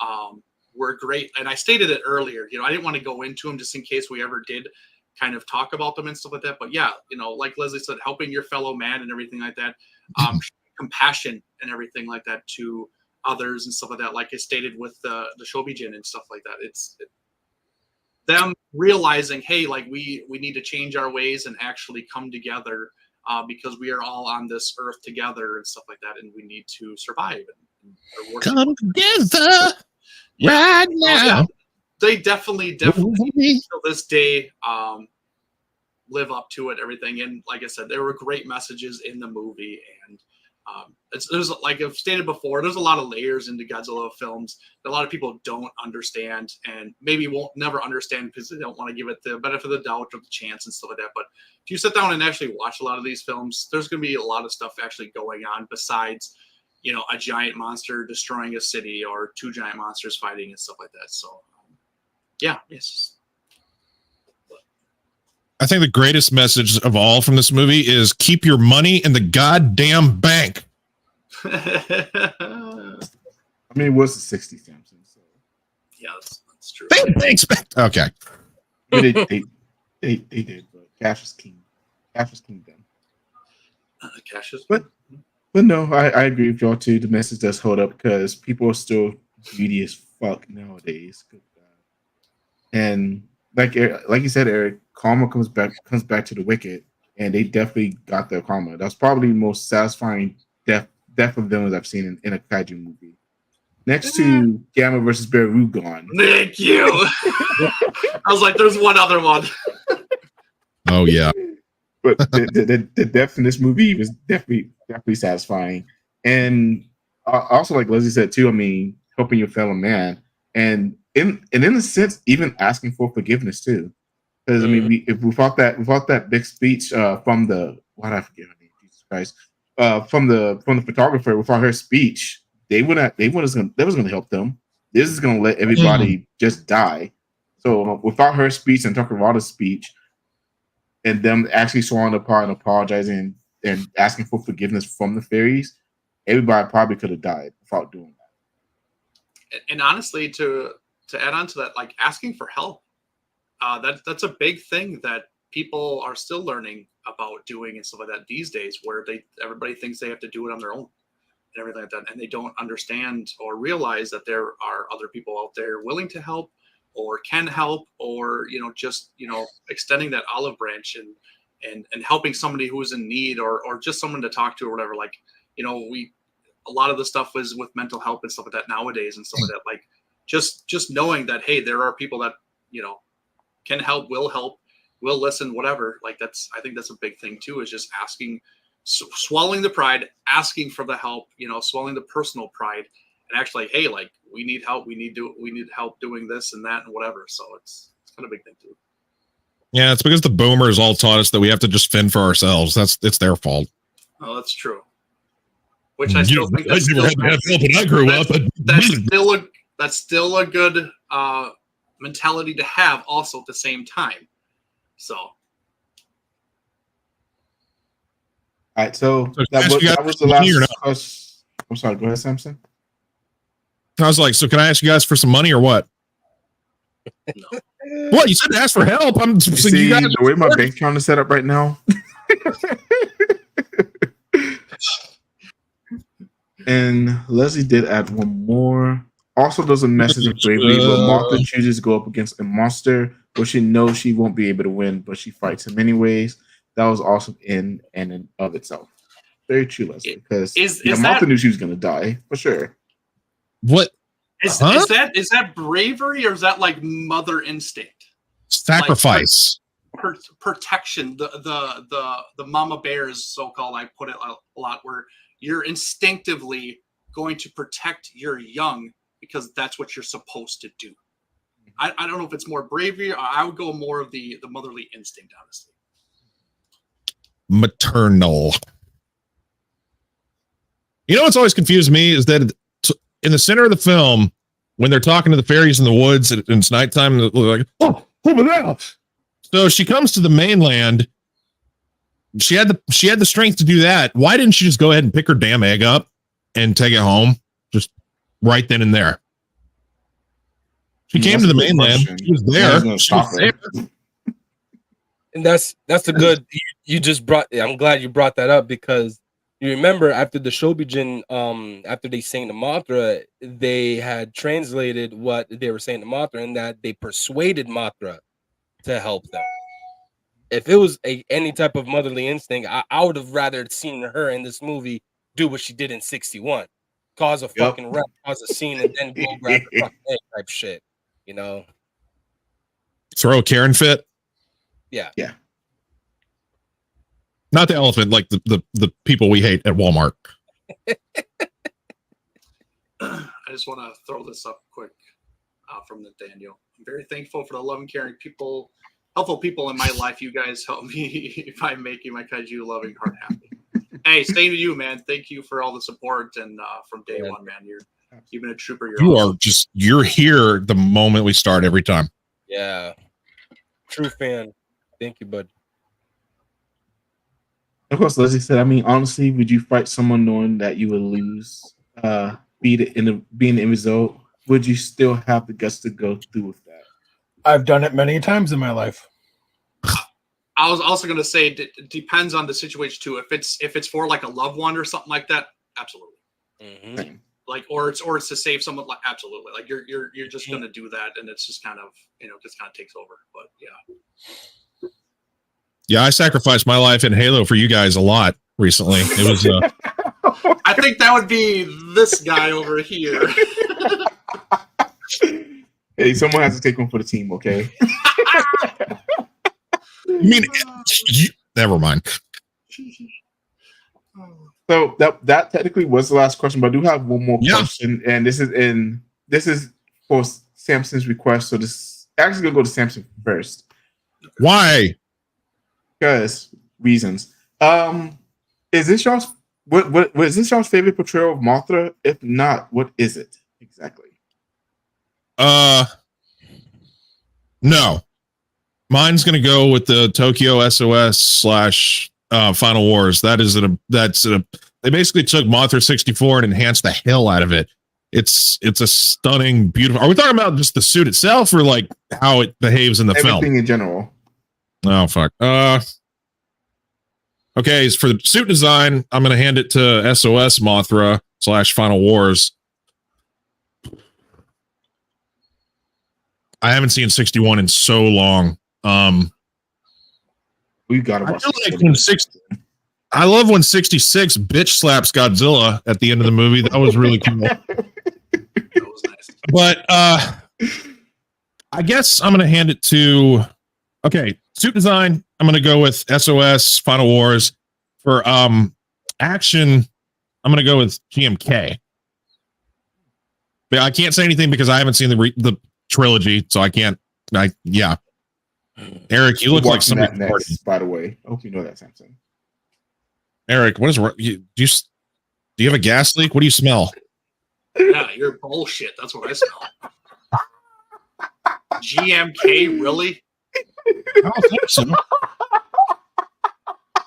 were great, and I stated it earlier. I didn't want to go into them just in case we ever did kind of talk about them and stuff like that. But yeah, like Leslie said, helping your fellow man and everything like that, compassion and everything like that to others and stuff like that. Like I stated with the Shobijin and stuff like that. It's them realizing, hey, like we need to change our ways and actually come together, because we are all on this earth together and stuff like that, and we need to survive and come together right now. Yeah, they definitely to this day live up to it, everything. And like I said, there were great messages in the movie, and there's, like I've stated before, there's a lot of layers into Godzilla films that a lot of people don't understand, and maybe won't never understand because they don't want to give it the benefit of the doubt or the chance and stuff like that. But if you sit down and actually watch a lot of these films, there's going to be a lot of stuff actually going on besides, a giant monster destroying a city or two giant monsters fighting and stuff like that. So yeah, yes. I think the greatest message of all from this movie is keep your money in the goddamn bank. I mean, it was the 60s, Samson. So yeah, that's true. They expect. Okay. They did, but cash is king. Cash is king then. Cash is. But no, I agree with y'all too. The message does hold up because people are still greedy as fuck nowadays. And like you said, Eric, karma comes back to the wicked, and they definitely got their karma. That's probably the most satisfying death of villains I've seen in a kaiju movie. Next to Gamma versus Barugon. Thank you. I was like, there's one other one. Oh yeah. But the death in this movie was definitely satisfying. And also, like Leslie said too, I mean, helping your fellow man, and in a sense, even asking for forgiveness too. Because I mean, without that big speech from the Jesus Christ, from the photographer, without her speech, they was going to help them. This is going to let everybody just die. So without her speech and Takarada's speech, and them actually swallowing apart and apologizing and asking for forgiveness from the fairies, everybody probably could have died without doing that. And honestly, to add on to that, like asking for help, that's a big thing that people are still learning about doing and stuff like that these days, where everybody thinks they have to do it on their own and everything like that, and they don't understand or realize that there are other people out there willing to help or can help, or just extending that olive branch and helping somebody who's in need, or just someone to talk to or whatever. Like a lot of the stuff is with mental health and stuff like that nowadays and stuff like that. Like just knowing that, hey, there are people that can help, will listen, whatever. Like I think that's a big thing too, is just asking, swallowing the pride, asking for the help, swallowing the personal pride, and actually, hey, like we need help, we need help doing this and that and whatever. So it's kind of a big thing too. Yeah, it's because the boomers all taught us that we have to just fend for ourselves. It's their fault. Oh, that's true. Which I still think I never had to have help when I grew up. That's still a good mentality to have. Also, at the same time, so. All right, so that was the last question. I'm sorry. Go ahead, Samson. I was like, so can I ask you guys for some money or what? No. What, you said to ask for help? See, the way my bank account is set up right now. And Leslie did add one more. Also, there's a message of bravery where Mothra chooses to go up against a monster where she knows she won't be able to win, but she fights him anyways. That was awesome in and of itself. Very true, Leslie. Because Mothra knew she was going to die for sure. What? Is that bravery or is that like mother instinct? Sacrifice. Like protection. The mama bears, so-called, I put it a lot, where you're instinctively going to protect your young because that's what you're supposed to do. I don't know if it's more bravery, or I would go more of the motherly instinct, honestly. Maternal. You know what's always confused me is that in the center of the film, when they're talking to the fairies in the woods and it's nighttime, they're like, oh, over there. So she comes to the mainland. She had the strength to do that. Why didn't she just go ahead and pick her damn egg up and take it home? Just right then and there. She came to the mainland. She was there. She was there. And that's a good. You just brought. I'm glad you brought that up because you remember after the Shobijin, after they sang to Mothra, they had translated what they were saying to Mothra, and that they persuaded Mothra to help them. If it was any type of motherly instinct, I would have rather seen her in this movie do what she did in 61, cause a fucking wreck, cause a scene, and then go grab the fucking egg type shit. You know, throw a Karen fit. Yeah. Not the elephant, like the people we hate at Walmart. I just want to throw this up quick from Nathaniel. I'm very thankful for the loving, caring people, helpful people in my life. You guys help me by making my kaiju loving heart happy. Hey, same to you, man. Thank you for all the support and from day one, man. You've been a trooper. You're here the moment we start every time. Yeah. True fan. Thank you, bud. Of course, Leslie said, I mean, honestly, would you fight someone knowing that you would lose, being the end result? Would you still have the guts to go through with that? I've done it many times in my life. I was also going to say it depends on the situation too. If it's for like a loved one or something like that, absolutely. Mm-hmm. Like, or it's to save someone, like, absolutely. Like you're just going to do that, and it's just kind of, just kind of takes over. But yeah. Yeah, I sacrificed my life in Halo for you guys a lot recently. It was. I think that would be this guy over here. Hey, someone has to take one for the team, okay? I mean, never mind. So that technically was the last question, but I do have one more question, and this is for Samson's request. So this actually gonna go to Samson first. Why? Because reasons. Is this y'all's what is this y'all's favorite portrayal of Mothra? If not, what is it exactly? No. Mine's gonna go with the Tokyo SOS / Final Wars. They basically took Mothra 64 and enhanced the hell out of it. It's a stunning, beautiful. Are we talking about just the suit itself or like how it behaves in the film? Everything in general. Oh fuck. Okay, for the suit design, I'm gonna hand it to SOS Mothra / Final Wars. I haven't seen 61 in so long. We got to watch. I love when 66 bitch slaps Godzilla at the end of the movie. That was really cool. That was nice. But I guess I'm gonna hand it to suit design. I'm gonna go with SOS Final Wars. For action, I'm gonna go with GMK. But I can't say anything because I haven't seen the trilogy, so I can't. Yeah. Eric, you look like Watching somebody. that next, by the way. I hope you know that, Samson. Eric, what is do you have a gas leak? What do you smell? Yeah, you're bullshit. That's what I smell. GMK, really? I don't think so.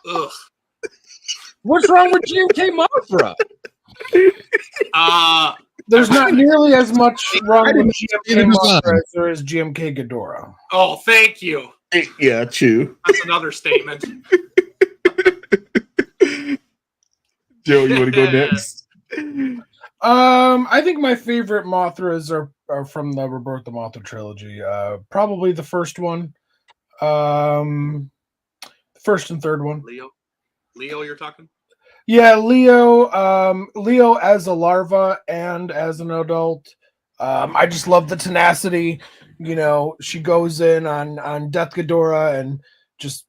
Ugh. What's wrong with GMK Mothra? There's not nearly as much wrong with GMK design. Mothra as there is GMK Ghidorah. Oh, thank you. Yeah, true. That's another statement. Joe, you want to go next? I think my favorite Mothras are from the Rebirth of Mothra trilogy. Probably the first one. The first and third one. Leo, you're talking? Yeah, Leo as a larva and as an adult. I just love the tenacity. You know, she goes in on Death Ghidorah and just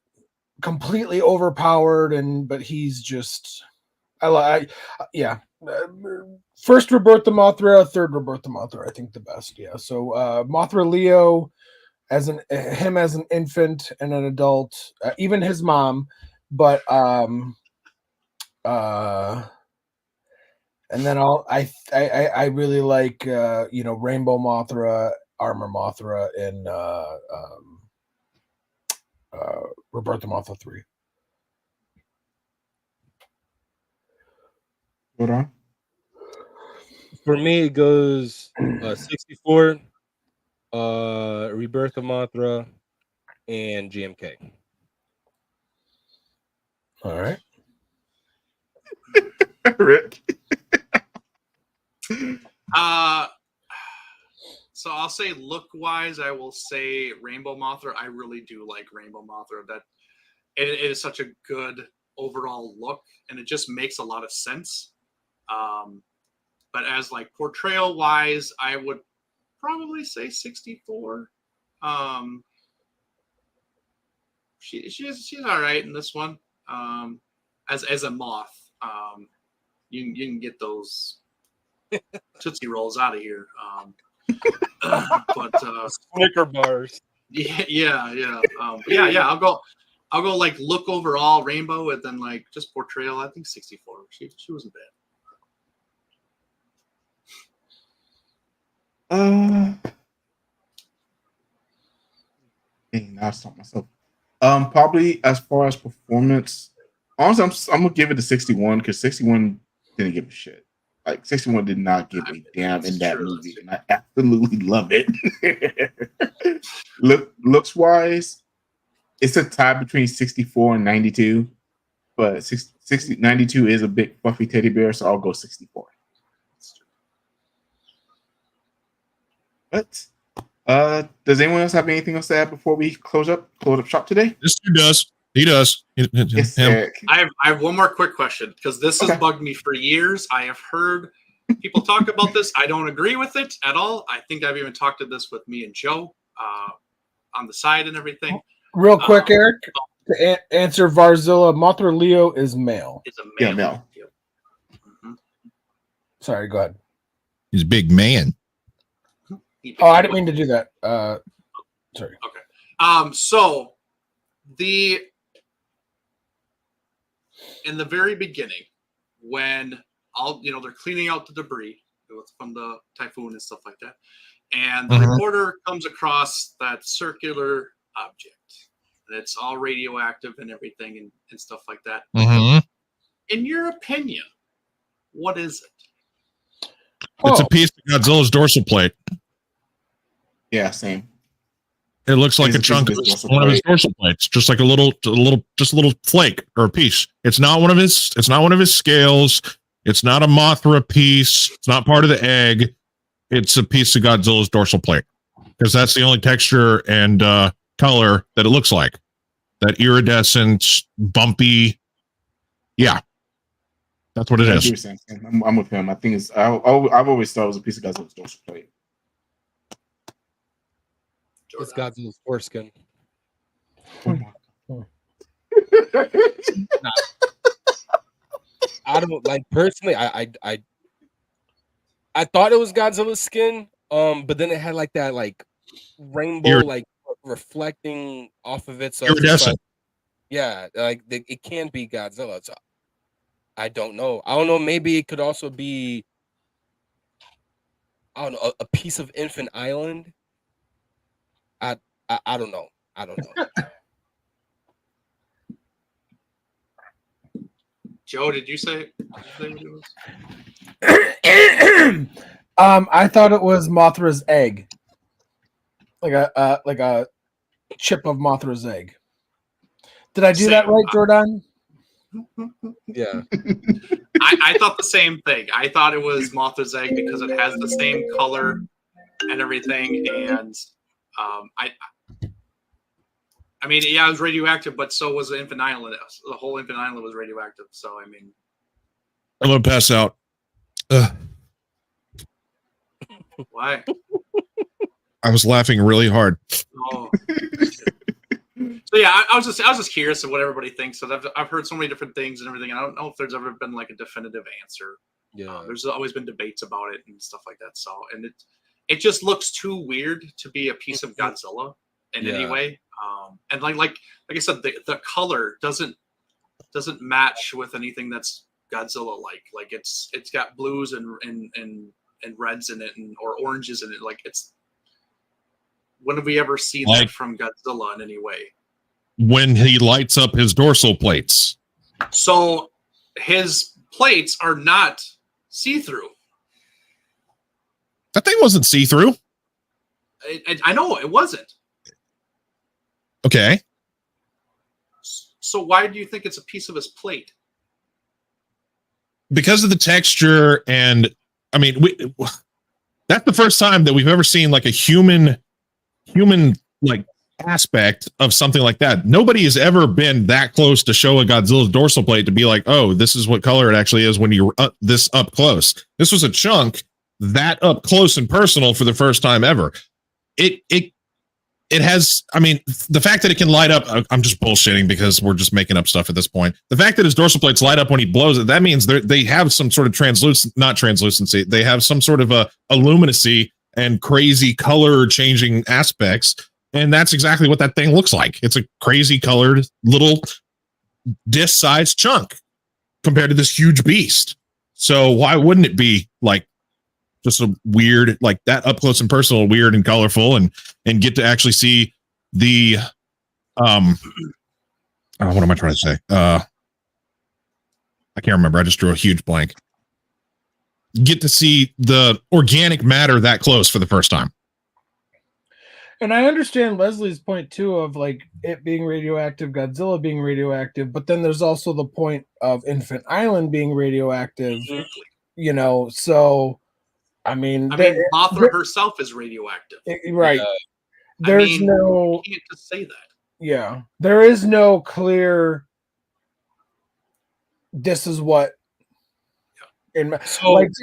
completely overpowered, but he's just first Rebirth of Mothra, third Rebirth of Mothra, I think the best. Yeah. So Mothra Leo as an infant and an adult, even his mom, but and then I really like Rainbow Mothra, Armor Mothra, and Rebirth of Mothra 3. Hold on. For me, it goes 64, Rebirth of Mothra, and GMK. All right. Rick. So I'll say look-wise, I will say Rainbow Mothra. I really do like Rainbow Mothra. That it is such a good overall look, and it just makes a lot of sense. But as like portrayal-wise, I would probably say 64. She's all right in this one. As a moth, you can get those Tootsie Rolls out of here. But Snicker bars. Yeah. I'll go like look overall Rainbow, and then like just portrayal. I think 64. She wasn't bad. Dang, now I stopped myself. Probably as far as performance, honestly, I'm gonna give it to 61 because 61 didn't give a shit. Like 61 did not give a damn in that movie, and I absolutely love it. Looks wise, it's a tie between 64 and 92, but 92 is a big fluffy teddy bear, so I'll go 64. But does anyone else have anything else to add before we close up shop today? This dude does. He does. Yes, I have one more quick question, because this has bugged me for years. I have heard people talk about this. I don't agree with it at all. I think I've even talked to this with me and Joe on the side and everything. Real quick, Eric, to answer Varzilla, Mothra Leo is male. It's a male. Yeah, male. Yep. Mm-hmm. Sorry, go ahead. He's a big man. Oh, I didn't mean to do that. Sorry. Okay. So in the very beginning, when they're cleaning out the debris from the typhoon and stuff like that, and the reporter comes across that circular object, and it's all radioactive and everything and stuff like that. In your opinion, what is it? It's a piece of Godzilla's dorsal plate. Yeah, same. It looks like a chunk of one of his dorsal plates, just like a little flake or a piece. It's not one of his scales. It's not a Mothra piece. It's not part of the egg. It's a piece of Godzilla's dorsal plate, because that's the only texture and color that it looks like. That iridescent, bumpy. Yeah, that's what it is. I'm with him. I think it's. I've always thought it was a piece of Godzilla's dorsal plate. It's Godzilla's foreskin. I don't like personally. I thought it was Godzilla's skin. But then it had like that rainbow reflecting off of it. So it's just Iridescent. like, yeah, like it can be Godzilla. So I don't know. I don't know. Maybe it could also be, I don't know, a piece of Infant Island. I don't know. I don't know. Joe, did you say what it was? I thought it was Mothra's egg, like a chip of Mothra's egg. Did I do that right, Jordan? Yeah. I thought the same thing. I thought it was Mothra's egg because it has the same color and everything. And I mean, yeah, it was radioactive, but so was the Infant Island. The whole Infant Island was radioactive. So, I mean, I'm gonna pass out. why? I was laughing really hard. Oh. So yeah, I was just curious of what everybody thinks. So I've heard so many different things and everything. And I don't know if there's ever been like a definitive answer. Yeah, there's always been debates about it and stuff like that. So, and it just looks too weird to be a piece of Godzilla in any way. And like I said, the color doesn't match with anything that's Godzilla like. Like it's got blues and reds in it or oranges in it. Like it's, when have we ever seen that from Godzilla in any way? When he lights up his dorsal plates. So his plates are not see-through. That thing wasn't see-through. I know it wasn't. Okay. So why do you think it's a piece of his plate? Because of the texture, and I mean, that's the first time that we've ever seen like a human like aspect of something like that. Nobody has ever been that close to show a Godzilla's dorsal plate to be like, oh, this is what color it actually is when you're this up close. This was a chunk that up close and personal for the first time ever. It has, I mean, the fact that it can light up, I'm just bullshitting because we're just making up stuff at this point. The fact that his dorsal plates light up when he blows it, that means they have some sort of not translucency. They have some sort of a luminosity and crazy color changing aspects. And that's exactly what that thing looks like. It's a crazy colored little disc-sized chunk compared to this huge beast. So why wouldn't it be like just a weird, like that up close and personal, weird and colorful, and get to actually see the what am I trying to say? I can't remember. I just drew a huge blank. Get to see the organic matter that close for the first time. And I understand Leslie's point too of like it being radioactive, Godzilla being radioactive, but then there's also the point of Infant Island being radioactive. You know, so I mean, Mothra herself is radioactive, right? There's no. You can't just say that. Yeah, there is no clear. This is what.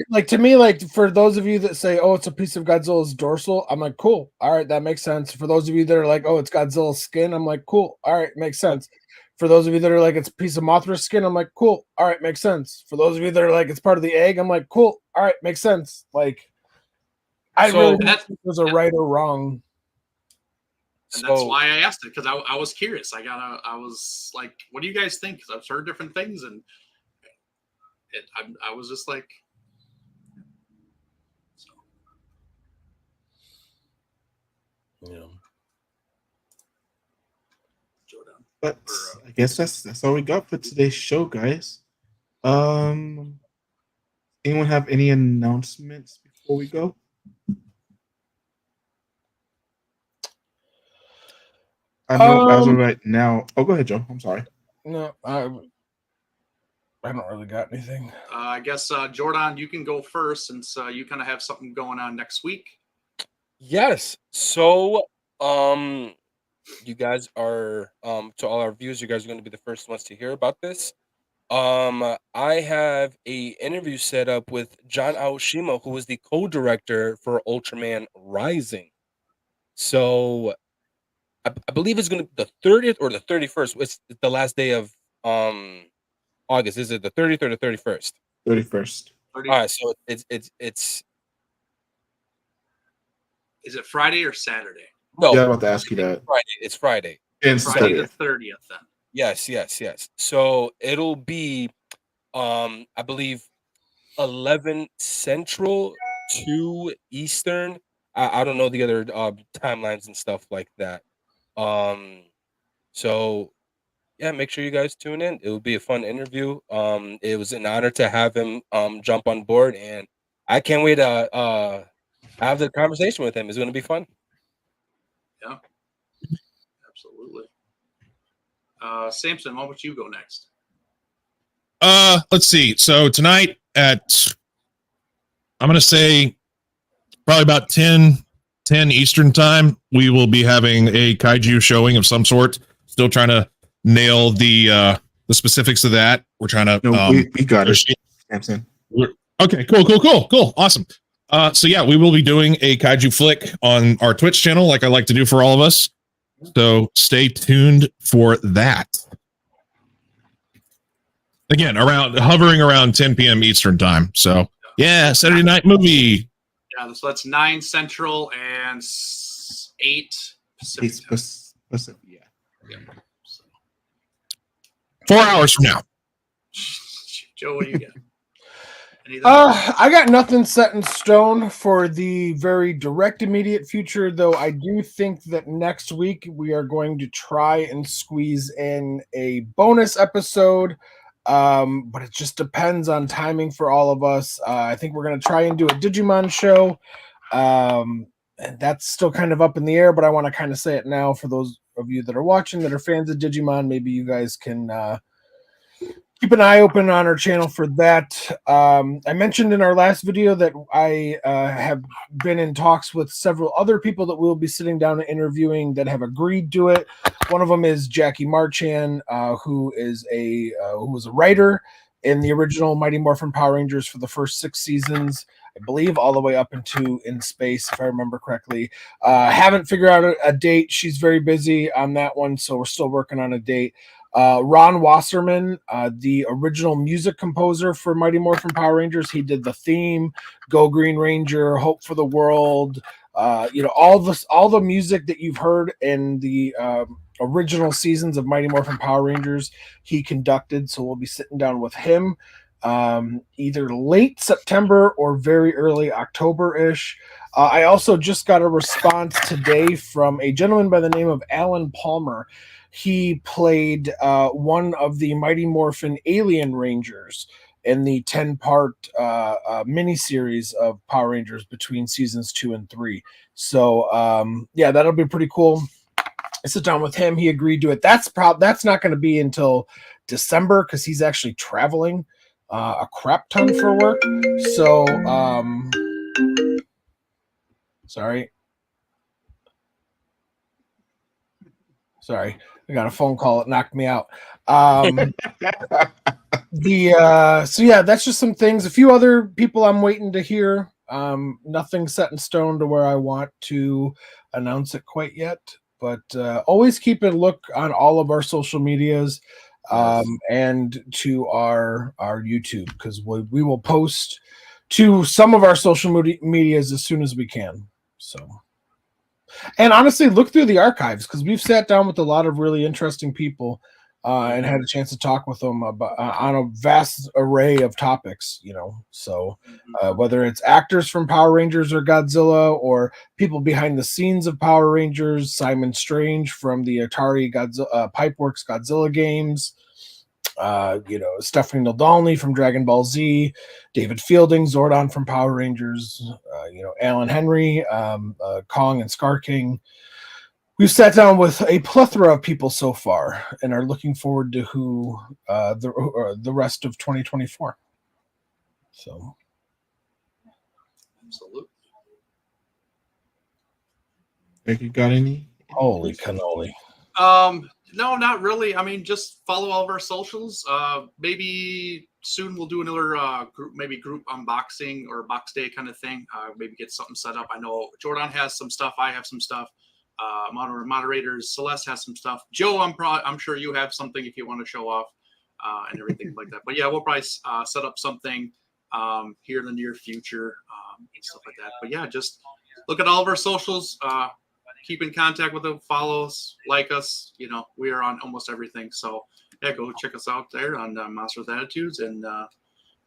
Like to me, like for those of you that say, "Oh, it's a piece of Godzilla's dorsal," I'm like, "Cool, all right, that makes sense." For those of you that are like, "Oh, it's Godzilla's skin," I'm like, "Cool, all right, makes sense." For those of you that are like, "It's a piece of Mothra's skin," I'm like, "Cool, all right, makes sense." For those of you that are like, "It's part of the egg," I'm like, "Cool, all right, makes sense." Like, I really don't think there's a right or wrong. And that's why I asked it, because I was curious. I was like, "What do you guys think?" Because I've heard different things, and I was just like, so. Yeah. But I guess that's all we got for today's show, guys. Anyone have any announcements before we go? I know as of right now. Oh, go ahead, Joe. I'm sorry. No, I don't really got anything. I guess Jordan, you can go first since you kind of have something going on next week. Yes. So, you guys are to all our viewers, you guys are going to be the first ones to hear about this. I have a interview set up with John Aoshima, who is the co-director for Ultraman Rising. So I believe it's going to be the 30th or the 31st. It's the last day of August. Is it the 30th or the 31st? 31st. All right, so it's Is it Friday or Saturday? No, Yeah, I'm about to ask you that. Friday. It's Friday. And Friday the Saturday. 30th then. Yes. So it'll be, I believe, 11 Central, 2 Eastern. I don't know the other timelines and stuff like that. So yeah, make sure you guys tune in. It will be a fun interview. It was an honor to have him jump on board, and I can't wait to have the conversation with him. It's going to be fun. Yeah, absolutely. Samson, why don't you go next? Let's see. So tonight at, I'm going to say probably about 10 Eastern time, we will be having a kaiju showing of some sort. Still trying to nail the specifics of that. We're trying to we got it. Samson. Okay, cool. Awesome. So yeah, we will be doing a kaiju flick on our Twitch channel, like I like to do for all of us. So stay tuned for that. Again, hovering around 10 p.m. Eastern time. So yeah, Saturday night movie. Yeah, so that's 9 Central and 8 Pacific. Pacific. Yeah. So. 4 hours from now. Joe, what do you got? I got nothing set in stone for the very direct immediate future, though I do think that next week we are going to try and squeeze in a bonus episode, but it just depends on timing for all of us. I think we're going to try and do a Digimon show, and that's still kind of up in the air, but I want to kind of say it now for those of you that are watching that are fans of Digimon. Maybe you guys can keep an eye open on our channel for that. I mentioned in our last video that I have been in talks with several other people that we'll be sitting down and interviewing that have agreed to it. One of them is Jackie Marchan, who was a writer in the original Mighty Morphin Power Rangers for the first 6 seasons, I believe, all the way up into In Space, if I remember correctly. Haven't figured out a date. She's very busy on that one, so we're still working on a date. Ron Wasserman, the original music composer for Mighty Morphin Power Rangers, he did the theme, Go Green Ranger, Hope for the World, all the music that you've heard in the original seasons of Mighty Morphin Power Rangers, he conducted. So we'll be sitting down with him either late September or very early October-ish. I also just got a response today from a gentleman by the name of Alan Palmer. He played one of the Mighty Morphin Alien Rangers in the 10-part miniseries of Power Rangers between seasons 2 and 3. So, yeah, that'll be pretty cool. I sit down with him. He agreed to it. That's not going to be until December because he's actually traveling a crap ton for work. So, sorry. I got a phone call. It knocked me out. So yeah, that's just some things. A few other people I'm waiting to hear. Nothing set in stone to where I want to announce it quite yet, but always keep a look on all of our social medias and to our YouTube, because we will post to some of our social medias as soon as we can. So. And honestly, look through the archives, because we've sat down with a lot of really interesting people and had a chance to talk with them about on a vast array of topics, So whether it's actors from Power Rangers or Godzilla, or people behind the scenes of Power Rangers, Simon Strange from the Atari Pipeworks Godzilla games, Stephanie Naldalny from Dragon Ball Z, David Fielding, Zordon from Power Rangers, Alan Henry, Kong and Scar King. We've sat down with a plethora of people so far and are looking forward to the rest of 2024. So, absolutely. Think you got any? Holy cannoli. No, not really. I mean, just follow all of our socials. Maybe soon we'll do another group unboxing or box day kind of thing. Maybe get something set up. I know Jordan has some stuff. I have some stuff. Moderators, Celeste has some stuff. Joe, I'm sure you have something if you want to show off and everything like that. But yeah, we'll probably set up something here in the near future and stuff like that. But yeah, just look at all of our socials. keep in contact with them, follow us, like us. You know, we are on almost everything. So yeah, go check us out there on Monster with Attitudes, and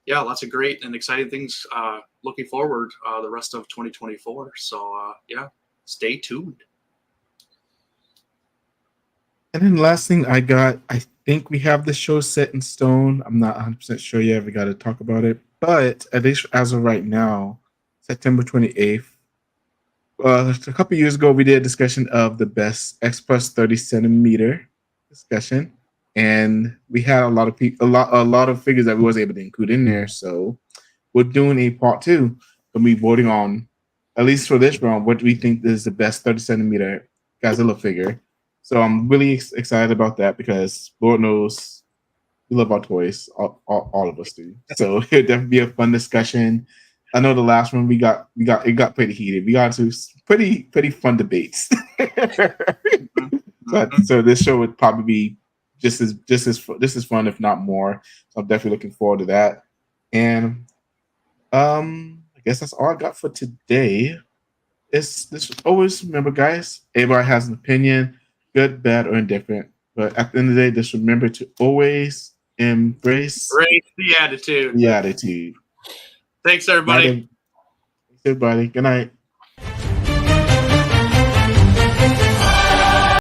yeah, lots of great and exciting things looking forward the rest of 2024. So yeah, stay tuned. And then last thing I think we have the show set in stone. I'm not 100% sure yet. We got to talk about it. But at least as of right now, September 28th, a couple years ago, we did a discussion of the best X plus 30 centimeter discussion. And we had a lot of figures that we was able to include in there. So we're doing a part 2. We'll be voting on, at least for this round, what we think is the best 30 centimeter Godzilla figure. So I'm really excited about that because Lord knows we love our toys. All of us do. So it'll definitely be a fun discussion. I know the last one it got pretty heated. We got to pretty fun debates. So this show would probably be just as fun, if not more. So I'm definitely looking forward to that. And I guess that's all I got for today. Always remember, guys, everybody has an opinion, good, bad, or indifferent. But at the end of the day, just remember to always embrace the attitude. The attitude. Thanks, everybody. Thanks, everybody. Good night.